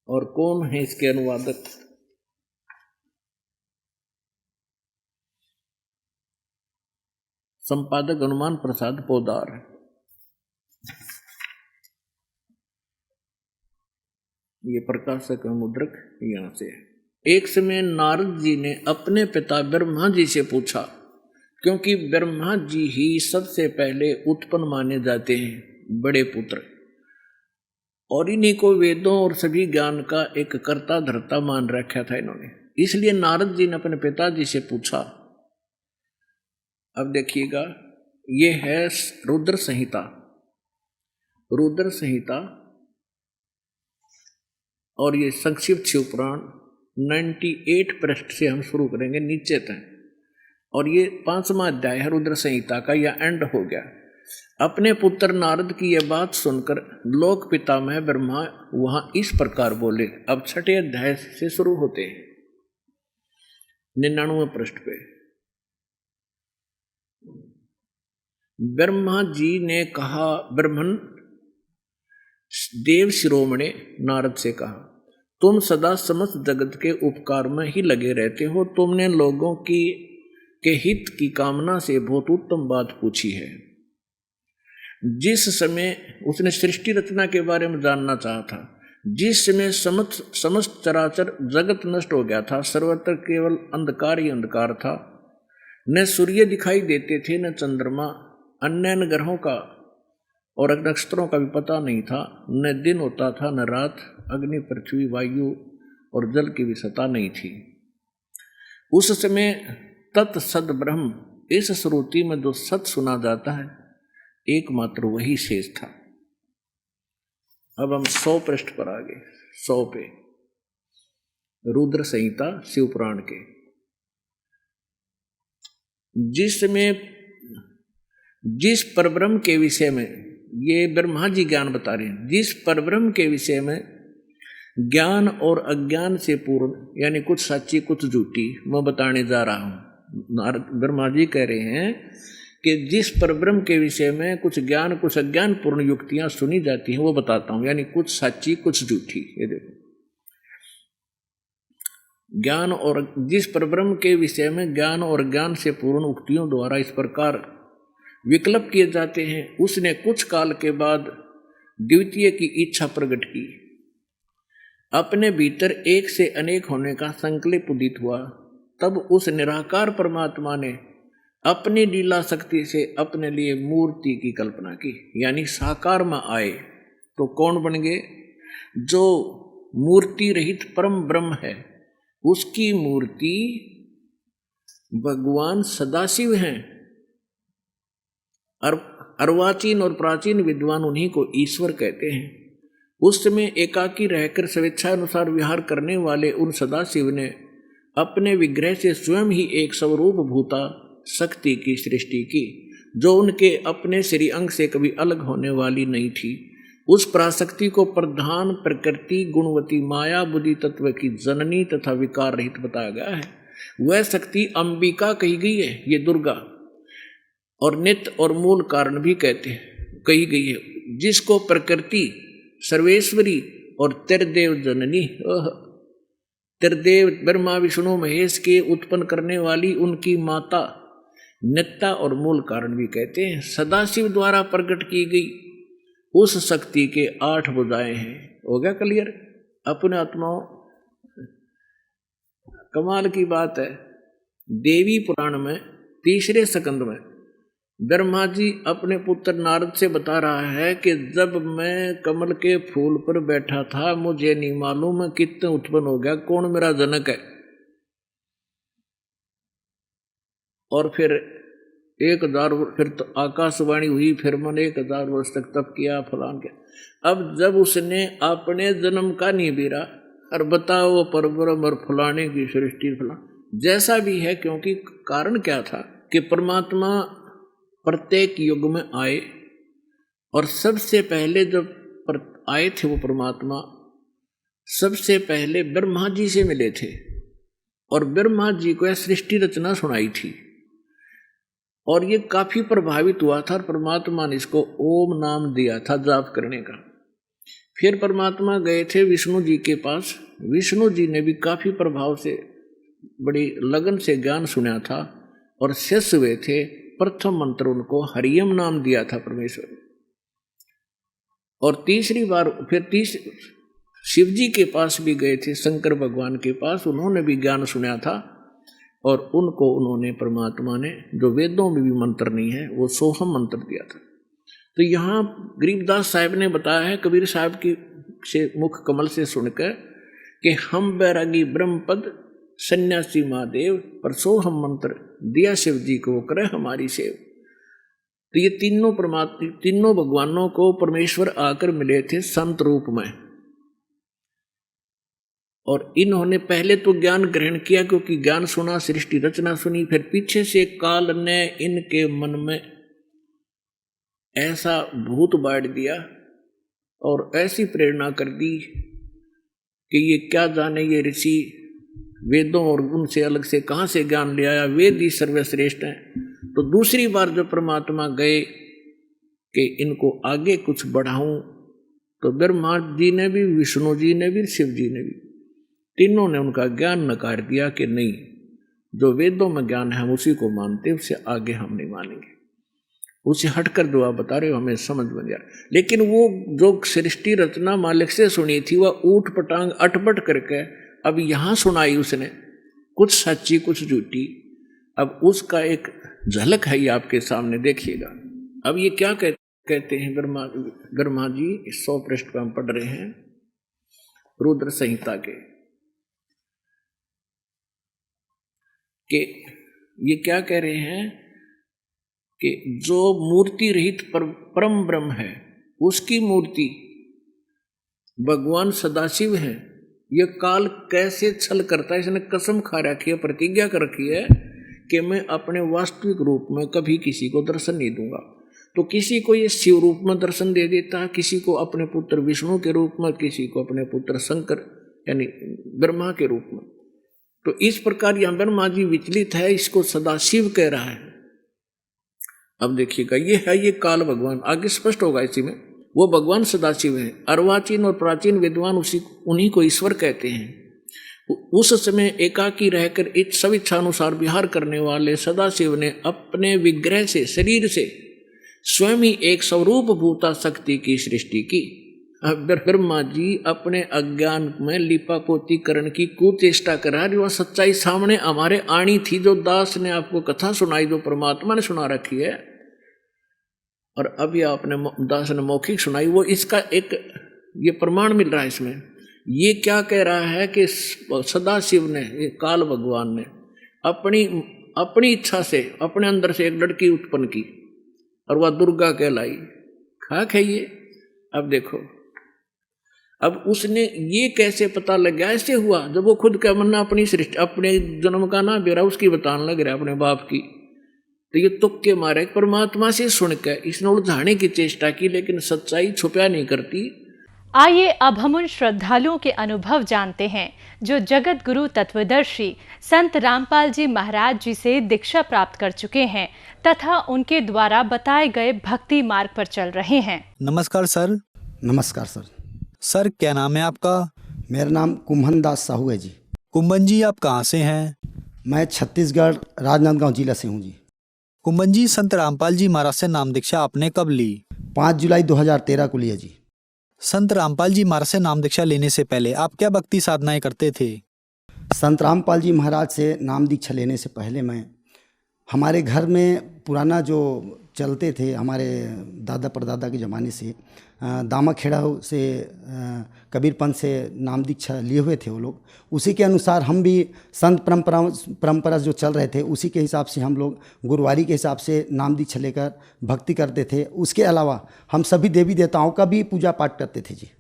और कौन है इसके अनुवादक? संपादक हनुमान प्रसाद पोदार। ये प्रकाशक मुद्रक यहां से है। एक समय नारद जी ने अपने पिता ब्रह्मा जी से पूछा, क्योंकि ब्रह्मा जी ही सबसे पहले उत्पन्न माने जाते हैं, बड़े पुत्र, और इन्हीं को वेदों और सभी ज्ञान का एक कर्ता धर्ता मान रखा था इन्होंने। इसलिए नारद जी ने अपने पिताजी से पूछा। अब देखिएगा, ये है रुद्र संहिता। रुद्र संहिता और ये संक्षिप्त शिव पुराण 98 पृष्ठ से हम शुरू करेंगे नीचे तक, और ये 5वां अध्याय है रुद्र संहिता का, यह एंड हो गया। अपने पुत्र नारद की यह बात सुनकर लोक पितामह ब्रह्मा वहां इस प्रकार बोले। अब 6ठे अध्याय से शुरू होते हैं 99वें पृष्ठ पे। ब्रह्मा जी ने कहा, ब्रह्मन देव शिरोमणि नारद से कहा, तुम सदा समस्त जगत के उपकार में ही लगे रहते हो। तुमने लोगों के हित की कामना से बहुत उत्तम बात पूछी है। जिस समय उसने सृष्टि रचना के बारे में जानना चाहा था, जिस समय समस्त चराचर जगत नष्ट हो गया था, सर्वत्र केवल अंधकार ही अंधकार था, न सूर्य दिखाई देते थे, न चंद्रमा, अन्य ग्रहों का और नक्षत्रों का भी पता नहीं था, न दिन होता था न रात, अग्नि पृथ्वी वायु और जल की भी सत्ता नहीं थी। उस समय तत् सद ब्रह्म, इस श्रुति में जो सत सुना जाता है, एकमात्र वही शेष था। अब हम 100 पृष्ठ पर आ गए, 100 पे, रुद्र संहिता शिव पुराण के। जिस परब्रह्म के विषय में, ये ब्रह्मा जी ज्ञान बता रहे हैं, जिस परब्रह्म के विषय में ज्ञान और अज्ञान से पूर्ण, यानी कुछ सच्ची कुछ झूठी, मैं बताने जा रहा हूं। ब्रह्मा जी कह रहे हैं कि जिस परब्रह्म के विषय में कुछ ज्ञान कुछ अज्ञान पूर्ण युक्तियां सुनी जाती हैं, वो बताता हूं, यानी कुछ सच्ची कुछ झूठी। ये देखो, ज्ञान और जिस परब्रह्म के विषय में ज्ञान और ज्ञान से पूर्ण उक्तियों द्वारा इस प्रकार विकल्प किए जाते हैं, उसने कुछ काल के बाद द्वितीय की इच्छा प्रकट की। अपने भीतर एक से अनेक होने का संकल्प उदित हुआ। तब उस निराकार परमात्मा ने अपनी लीला शक्ति से अपने लिए मूर्ति की कल्पना की, यानी साकार में आए। तो कौन बन गए? जो मूर्ति रहित परम ब्रह्म है उसकी मूर्ति भगवान सदाशिव हैं। अर्वाचीन और प्राचीन विद्वान उन्हीं को ईश्वर कहते हैं। उस समय एकाकी रहकर स्वेच्छानुसार विहार करने वाले उन सदाशिव ने अपने विग्रह से स्वयं ही एक स्वरूप भूता शक्ति की सृष्टि की, जो उनके अपने श्री अंग से कभी अलग होने वाली नहीं थी। उस पराशक्ति को प्रधान प्रकृति गुणवती माया बुद्धि तत्व की जननी तथा विकार रहित बताया गया है। वह शक्ति अंबिका कही गई है, ये दुर्गा, और नित्य और मूल कारण भी कही गई है, जिसको प्रकृति सर्वेश्वरी और त्रिदेव जननी, त्रिदेव ब्रह्मा विष्णु महेश के उत्पन्न करने वाली उनकी माता नित्या और मूल कारण भी कहते हैं। सदाशिव द्वारा प्रकट की गई उस शक्ति के 8 भुजाएं हैं। हो गया क्लियर? अपने आत्माओं, कमाल की बात है। देवी पुराण में 3रे स्कंद में ब्रह्मा जी अपने पुत्र नारद से बता रहा है कि जब मैं कमल के फूल पर बैठा था मुझे नहीं मालूम कितने उत्पन्न हो गया, कौन मेरा जनक है। और फिर 1000 फिर तो आकाशवाणी हुई, फिर मैंने 1000 वर्ष तक तप किया, फलान किया। अब जब उसने अपने जन्म का नहीं बीरा और बताओ परब्रह्म और फलाने की सृष्टि फलान, जैसा भी है, क्योंकि कारण क्या था कि परमात्मा प्रत्येक युग में आए और सबसे पहले जब आए थे वो परमात्मा सबसे पहले ब्रह्मा जी से मिले थे और ब्रह्मा जी को यह सृष्टि रचना सुनाई थी और ये काफी प्रभावित हुआ था और परमात्मा ने इसको ओम नाम दिया था जाप करने का। फिर परमात्मा गए थे विष्णु जी के पास, विष्णु जी ने भी काफी प्रभाव से बड़ी लगन से ज्ञान सुना था और शिष्य हुए थे। प्रथम मंत्र उनको हरियम नाम दिया था परमेश्वर। और तीसरी बार फिर शिव जी के पास भी गए थे, शंकर भगवान के पास, उन्होंने भी ज्ञान सुना था और उनको उन्होंने परमात्मा ने, जो वेदों में भी मंत्र नहीं है, वो सोहम मंत्र दिया था। तो यहाँ गरीबदास साहब ने बताया है कबीर साहब की से मुख कमल से सुनकर कि हम बैरागी ब्रह्मपद सन्यासी महादेव पर सोहम मंत्र दिया शिव जी को, करे हमारी सेव। तो ये तीनों भगवानों को परमेश्वर आकर मिले थे संत रूप में और इन्होंने पहले तो ज्ञान ग्रहण किया क्योंकि ज्ञान सुना, सृष्टि रचना सुनी। फिर पीछे से काल ने इनके मन में ऐसा भूत बांट दिया और ऐसी प्रेरणा कर दी कि ये क्या जाने ये ऋषि वेदों और उनसे अलग से कहाँ से ज्ञान ले आया, वेद ही सर्वश्रेष्ठ हैं। तो दूसरी बार जब परमात्मा गए कि इनको आगे कुछ बढ़ाऊं, तो ब्रह्मा जी ने भी, विष्णु जी ने भी, शिव जी ने भी, तीनों ने उनका ज्ञान नकार दिया कि नहीं, जो वेदों में ज्ञान है हम उसी को मानते, उससे आगे हम नहीं मानेंगे। उसे हटकर जो आप बता रहे हो हमें समझ में नहीं आ रहा। लेकिन वो जो सृष्टि रचना मालिक से सुनी थी वह ऊट पटांग अटपट करके अब यहाँ सुनाई उसने, कुछ सच्ची कुछ झूठी। अब उसका एक झलक है ये आपके सामने, देखिएगा। अब ये क्या कहते हैं ब्रह्मा जी, 100 पृष्ठ पर हम पढ़ रहे हैं रुद्र संहिता के, कि ये क्या कह रहे हैं कि जो मूर्ति रहित परम ब्रह्म है उसकी मूर्ति भगवान सदाशिव है। ये काल कैसे छल करता है, इसने कसम खा रखी है, प्रतिज्ञा कर रखी है कि मैं अपने वास्तविक रूप में कभी किसी को दर्शन नहीं दूंगा। तो किसी को ये शिव रूप में दर्शन दे देता है, किसी को अपने पुत्र विष्णु के रूप में, किसी को अपने पुत्र शंकर यानी ब्रह्मा के रूप में। तो इस प्रकार यहाँ ब्रह्मा जी विचलित है, इसको सदाशिव कह रहा है। अब देखिएगा ये है ये काल भगवान, आगे स्पष्ट होगा इसी में। वो भगवान सदाशिव है। अर्वाचीन और प्राचीन विद्वान उन्हीं को ईश्वर कहते हैं। उस समय एकाकी रहकर सब इच्छानुसार विहार करने वाले सदाशिव ने अपने विग्रह से, शरीर से स्वयं ही एक स्वरूप भूता शक्ति की सृष्टि की। ब्रह्मा जी अपने अज्ञान में लिपापोती करण की कुचेष्टा करा रही, वह सच्चाई सामने हमारे आनी थी, जो दास ने आपको कथा सुनाई, जो परमात्मा ने सुना रखी है। और अभी आपने दास ने मौखिक सुनाई, वो इसका एक ये प्रमाण मिल रहा है इसमें। ये क्या कह रहा है कि सदा शिव ने, ये काल भगवान ने अपनी इच्छा से अपने अंदर से एक लड़की उत्पन्न की और वह दुर्गा कहलाई। खाक है ये। अब देखो, अब उसने ये कैसे पता लग गया? ऐसे हुआ जब वो खुद का मन अपनी सृष्टि, अपने जन्म का ना बेरा उसकी बताने लग रहा अपने बाप की, तो ये तुक्के मारे परमात्मा से सुनकर इसने उलझाने की चेष्टा की, लेकिन सच्चाई छुपा नहीं करती। आइए अब हम उन श्रद्धालुओं के अनुभव जानते हैं जो जगत गुरु तत्वदर्शी संत रामपाल जी महाराज जी से दीक्षा प्राप्त कर चुके हैं तथा उनके द्वारा बताए गए भक्ति मार्ग पर चल रहे हैं। नमस्कार सर। नमस्कार सर। सर क्या नाम है आपका? मेरा नाम कुम्भन दास साहू है जी। कुंभन जी आप कहाँ से हैं? मैं छत्तीसगढ़ राजनांदगांव जिला से हूँ जी। कुंभन जी, संत रामपाल जी महाराज से नाम दीक्षा आपने कब ली? 5 जुलाई 2013 को लिया जी। संत रामपाल जी महाराज से नाम दीक्षा लेने से पहले आप क्या भक्ति साधनाएं करते थे? संत रामपाल जी महाराज से नाम दीक्षा लेने से पहले मैं हमारे घर में पुराना जो चलते थे हमारे दादा परदादा के ज़माने से, दामा खेड़ा से कबीरपंथ से नाम दीक्षा लिए हुए थे वो लोग। उसी के अनुसार हम भी संत परंपरा जो चल रहे थे उसी के हिसाब से हम लोग गुरुवारी के हिसाब से नाम दीक्षा लेकर भक्ति करते थे। उसके अलावा हम सभी देवी देवताओं का भी पूजा पाठ करते थे जी।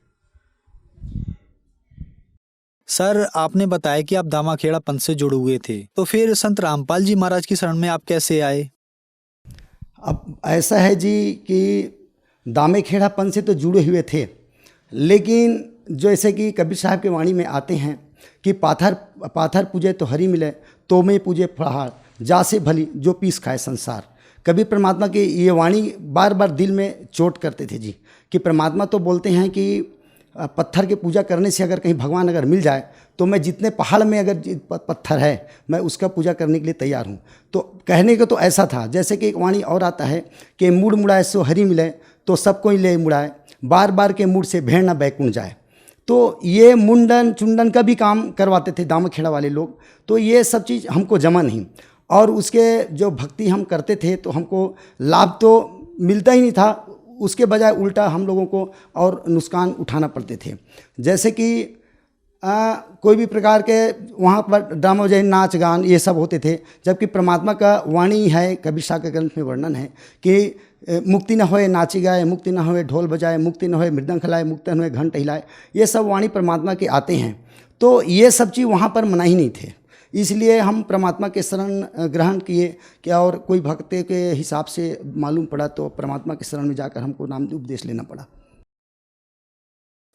सर आपने बताया कि आप दामाखेड़ा पंथ से जुड़े हुए थे, तो फिर संत रामपाल जी महाराज की शरण में आप कैसे आए? अब ऐसा है जी कि दामेखेड़ा पंथ से तो जुड़े हुए थे, लेकिन जैसे कि कबीर साहब के वाणी में आते हैं कि पाथर पूजे तो हरि मिले, तो मैं पूजे फलाहार, जा से भली जो पीस खाए संसार। कबीर परमात्मा की ये वाणी बार बार दिल में चोट करते थे जी, कि परमात्मा तो बोलते हैं कि पत्थर की पूजा करने से अगर कहीं भगवान अगर मिल जाए तो मैं जितने पहाड़ में अगर पत्थर है मैं उसका पूजा करने के लिए तैयार हूँ। तो कहने को तो ऐसा था, जैसे कि एक वाणी और आता है कि मुड़ मुड़ाए सो हरि मिले, तो सबको ही ले मुड़ाए, बार बार के मुड़ से भेड़ न बैकुंठ जाए। तो ये मुंडन चुंडन का भी काम करवाते थे दामाखेड़ा वाले लोग। तो ये सब चीज़ हमको जमा नहीं, और उसके जो भक्ति हम करते थे तो हमको लाभ तो मिलता ही नहीं था, उसके बजाय उल्टा हम लोगों को और नुकसान उठाना पड़ते थे। जैसे कि कोई भी प्रकार के वहाँ पर ड्रामा जैसे नाच गान ये सब होते थे, जबकि परमात्मा का वाणी है, कबीर साहब के ग्रंथ में वर्णन है कि मुक्ति न होए नाची गाए, मुक्ति न होए ढोल बजाए, मुक्ति न होए मृदंग खिलाए, मुक्ति न होए घंट हिलाए। ये सब वाणी परमात्मा के आते हैं। तो ये सब चीज़ वहाँ पर मना ही नहीं थे, इसलिए हम परमात्मा के शरण ग्रहण किए क्या, और कोई भक्त के हिसाब से मालूम पड़ा तो परमात्मा के शरण में जाकर हमको नाम उपदेश लेना पड़ा।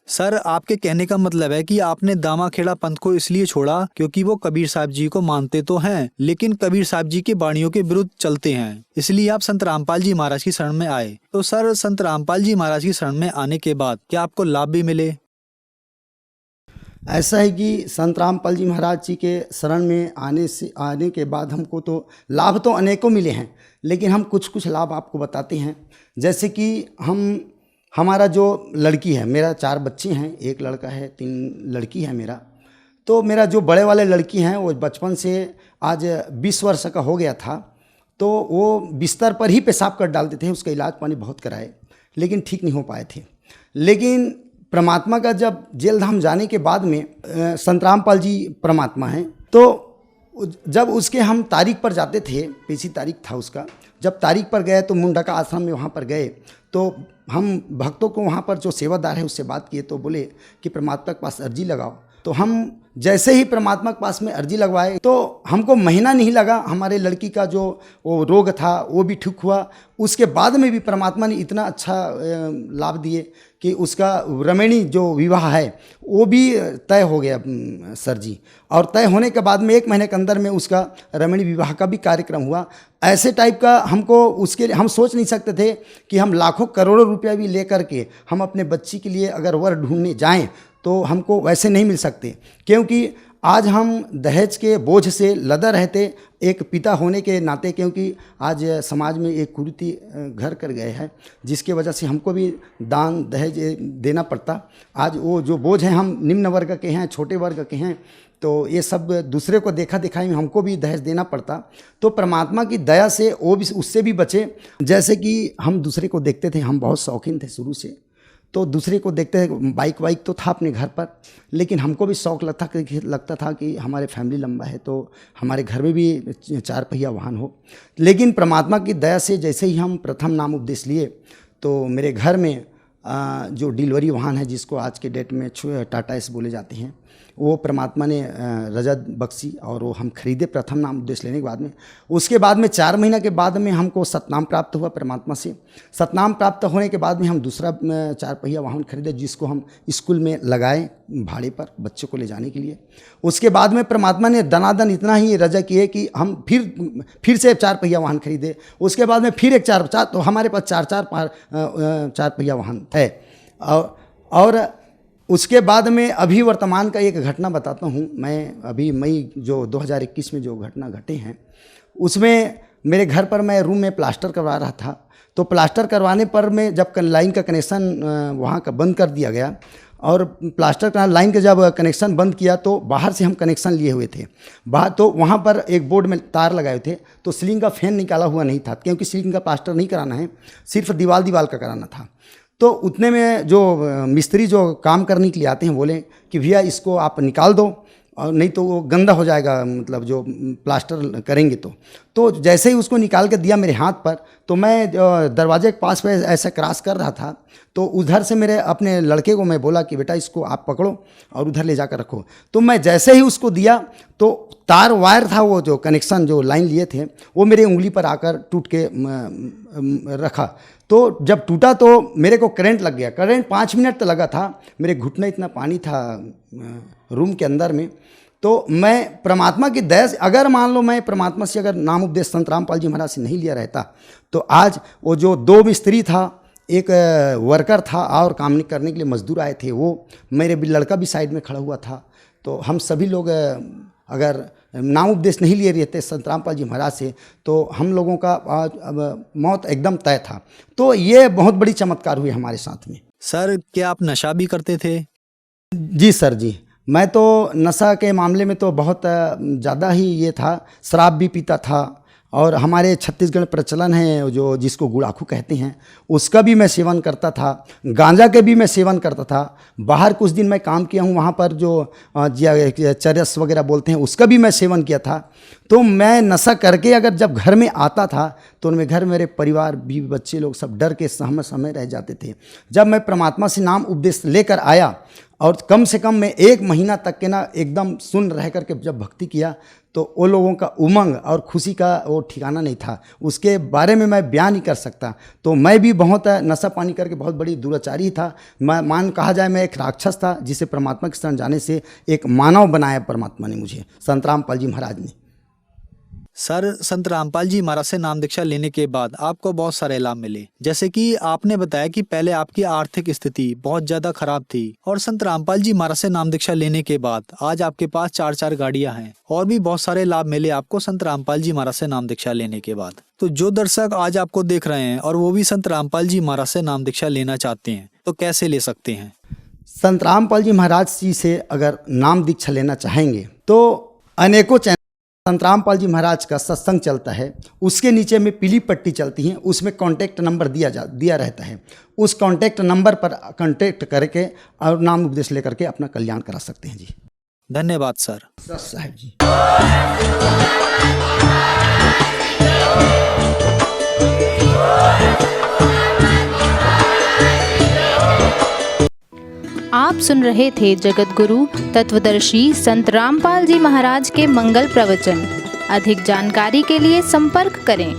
सर आपके कहने का मतलब है कि आपने दामाखेड़ा पंथ को इसलिए छोड़ा क्योंकि वो कबीर साहब जी को मानते तो हैं, लेकिन कबीर साहब जी की वाणियों के विरुद्ध चलते हैं, इसलिए आप संत रामपाल जी महाराज की शरण में आए। तो सर संत रामपाल जी महाराज की शरण में आने के बाद क्या आपको लाभ भी मिले? ऐसा है कि संत रामपाल जी महाराज जी के शरण में आने के बाद हमको तो लाभ तो अनेकों मिले हैं, लेकिन हम कुछ लाभ आपको बताते हैं। जैसे कि हमारा जो लड़की है, मेरा 4 बच्चे हैं, 1 लड़का है 3 लड़की है मेरा। तो मेरा जो बड़े वाले लड़की हैं वो बचपन से आज 20 वर्ष का हो गया था, तो वो बिस्तर पर ही पेशाब कर डालते थे। उसका इलाज पानी बहुत कराए, लेकिन ठीक नहीं हो पाए थे। लेकिन परमात्मा का जब जेल धाम जाने के बाद में संत रामपाल जी परमात्मा हैं, तो जब उसके हम तारीख पर जाते थे, पिछली तारीख था उसका, जब तारीख पर गए तो मुंडका आश्रम में वहाँ पर गए, तो हम भक्तों को वहाँ पर जो सेवादार है उससे बात किए, तो बोले कि परमात्मा के पास अर्जी लगाओ। तो हम जैसे ही परमात्मा के पास में अर्जी लगवाए तो हमको महीना नहीं लगा, हमारे लड़की का जो वो रोग था वो भी ठीक हुआ। उसके बाद में भी परमात्मा ने इतना अच्छा लाभ दिए कि उसका रमणी जो विवाह है वो भी तय हो गया सर जी। और तय होने के बाद में 1 महीने के अंदर में उसका रमणी विवाह का भी कार्यक्रम हुआ। ऐसे टाइप का हमको उसके लिए हम सोच नहीं सकते थे कि हम लाखों करोड़ों रुपया भी लेकर के हम अपने बच्ची के लिए अगर वर ढूंढने जाएं तो हमको वैसे नहीं मिल सकते, क्योंकि आज हम दहेज के बोझ से लदा रहते एक पिता होने के नाते, क्योंकि आज समाज में एक कुरीति घर कर गए हैं जिसके वजह से हमको भी दान दहेज देना पड़ता। आज वो जो बोझ है, हम निम्न वर्ग के हैं, छोटे वर्ग के हैं, तो ये सब दूसरे को देखा दिखाई में हमको भी दहेज देना पड़ता। तो परमात्मा की दया से वो भी उससे भी बचे। जैसे कि हम दूसरे को देखते थे, हम बहुत शौकीन थे शुरू से, तो दूसरे को देखते थे, बाइक वाइक तो था अपने घर पर, लेकिन हमको भी शौक लगता था कि हमारे फैमिली लंबा है तो हमारे घर में भी 4 पहिया वाहन हो। लेकिन परमात्मा की दया से जैसे ही हम प्रथम नाम उपदेश लिए तो मेरे घर में जो डिलीवरी वाहन है, जिसको आज के डेट में टाटा एस बोले जाते हैं, वो परमात्मा ने रजत बख्शी और वो हम खरीदे प्रथम नाम उपदेश लेने के बाद में। उसके बाद में 4 महीना के बाद में हमको सतनाम प्राप्त हुआ परमात्मा से। सतनाम प्राप्त होने के बाद में हम दूसरा 4 पहिया वाहन खरीदे, जिसको हम स्कूल में लगाए भाड़े पर बच्चों को ले जाने के लिए। उसके बाद में परमात्मा ने दनादन इतना ही रजा किए कि हम फिर से 4 पहिया वाहन खरीदे। उसके बाद में फिर एक 4 तो हमारे पास 4 पहिया वाहन है। और उसके बाद में अभी वर्तमान का एक घटना बताता हूँ। मैं अभी मई जो 2021 में जो घटना घटे हैं, उसमें मेरे घर पर मैं रूम में प्लास्टर करवा रहा था। तो प्लास्टर करवाने पर मैं जब लाइन का कनेक्शन वहाँ का बंद कर दिया गया, और प्लास्टर का लाइन का जब कनेक्शन बंद किया तो बाहर से हम कनेक्शन लिए हुए थे बाहर, तो वहाँ पर एक बोर्ड में तार लगाए थे, तो सीलिंग का फैन निकाला हुआ नहीं था, क्योंकि सीलिंग का प्लास्टर नहीं कराना है, सिर्फ दीवार का कराना था। तो उतने में जो मिस्त्री जो काम करने के लिए आते हैं बोले कि भैया इसको आप निकाल दो, और नहीं तो वो गंदा हो जाएगा, मतलब जो प्लास्टर करेंगे तो जैसे ही उसको निकाल के दिया मेरे हाथ पर, तो मैं दरवाजे के पास पे ऐसे क्रॉस कर रहा था, तो उधर से मेरे अपने लड़के को मैं बोला कि बेटा इसको आप पकड़ो और उधर ले जाकर रखो। तो मैं जैसे ही उसको दिया तो तार वायर था, वो जो कनेक्शन जो लाइन लिए थे वो मेरे उंगली पर आकर टूट के रखा। तो जब टूटा तो मेरे को करंट लग गया। करंट 5 मिनट तो लगा था, मेरे घुटने इतना पानी था रूम के अंदर में। तो मैं परमात्मा की दया से, अगर मान लो मैं परमात्मा से अगर नाम उपदेश संत रामपाल जी महाराज से नहीं लिया रहता, तो आज वो जो 2 मिस्त्री था, एक वर्कर था और काम करने के लिए मजदूर आए थे, वो मेरे भी लड़का भी साइड में खड़ा हुआ था। तो हम सभी लोग अगर नाम उपदेश नहीं लिए रहते संत रामपाल जी महाराज से, तो हम लोगों का मौत एकदम तय था। तो ये बहुत बड़ी चमत्कार हुई हमारे साथ में। सर, क्या आप नशा भी करते थे? जी सर जी, मैं तो नशा के मामले में तो बहुत ज़्यादा ही ये था, शराब भी पीता था, और हमारे छत्तीसगढ़ प्रचलन है जो जिसको गुड़ाखू कहते हैं, उसका भी मैं सेवन करता था, गांजा के भी मैं सेवन करता था। बाहर कुछ दिन मैं काम किया हूँ, वहाँ पर जो चरस वगैरह बोलते हैं उसका भी मैं सेवन किया था। तो मैं नशा करके अगर जब घर में आता था तो उनमें घर मेरे परिवार भी बच्चे लोग सब डर के समय रह जाते थे। जब मैं परमात्मा से नाम उपदेश लेकर आया और कम से कम मैं 1 महीना तक के ना एकदम सुन रह करके जब भक्ति किया, तो वो लोगों का उमंग और खुशी का वो ठिकाना नहीं था, उसके बारे में मैं बयान नहीं कर सकता। तो मैं भी बहुत नशा पानी करके बहुत बड़ी दुराचारी था। मैं कहा जाए मैं एक राक्षस था, जिसे परमात्मा के शरण जाने से एक मानव बनाया परमात्मा ने मुझे, संत रामपाल जी महाराज ने। सर, संत रामपाल जी महाराज से नाम दीक्षा लेने के बाद आपको बहुत सारे लाभ मिले, जैसे कि आपने बताया कि पहले आपकी आर्थिक स्थिति बहुत ज्यादा खराब थी, और संत रामपाल जी महाराज से नाम दीक्षा लेने के बाद आज आपके पास 4 गाड़ियां हैं, और भी बहुत सारे लाभ मिले आपको संत रामपाल जी महाराज से नाम दीक्षा लेने के बाद। तो जो दर्शक आज आपको देख रहे हैं और वो भी संत रामपाल जी महाराज से नाम दीक्षा लेना चाहते हैं, तो कैसे ले सकते हैं? संत रामपाल जी महाराज जी से अगर नाम दीक्षा लेना चाहेंगे तो अनेकों संत रामपाल जी महाराज का सत्संग चलता है, उसके नीचे में पीली पट्टी चलती है, उसमें कॉन्टैक्ट नंबर दिया रहता है। उस कॉन्टैक्ट नंबर पर कॉन्टैक्ट करके और नाम उपदेश लेकर के अपना कल्याण करा सकते हैं जी। धन्यवाद सर। साहब जी। आप सुन रहे थे जगत गुरु तत्वदर्शी संत रामपाल जी महाराज के मंगल प्रवचन। अधिक जानकारी के लिए संपर्क करें।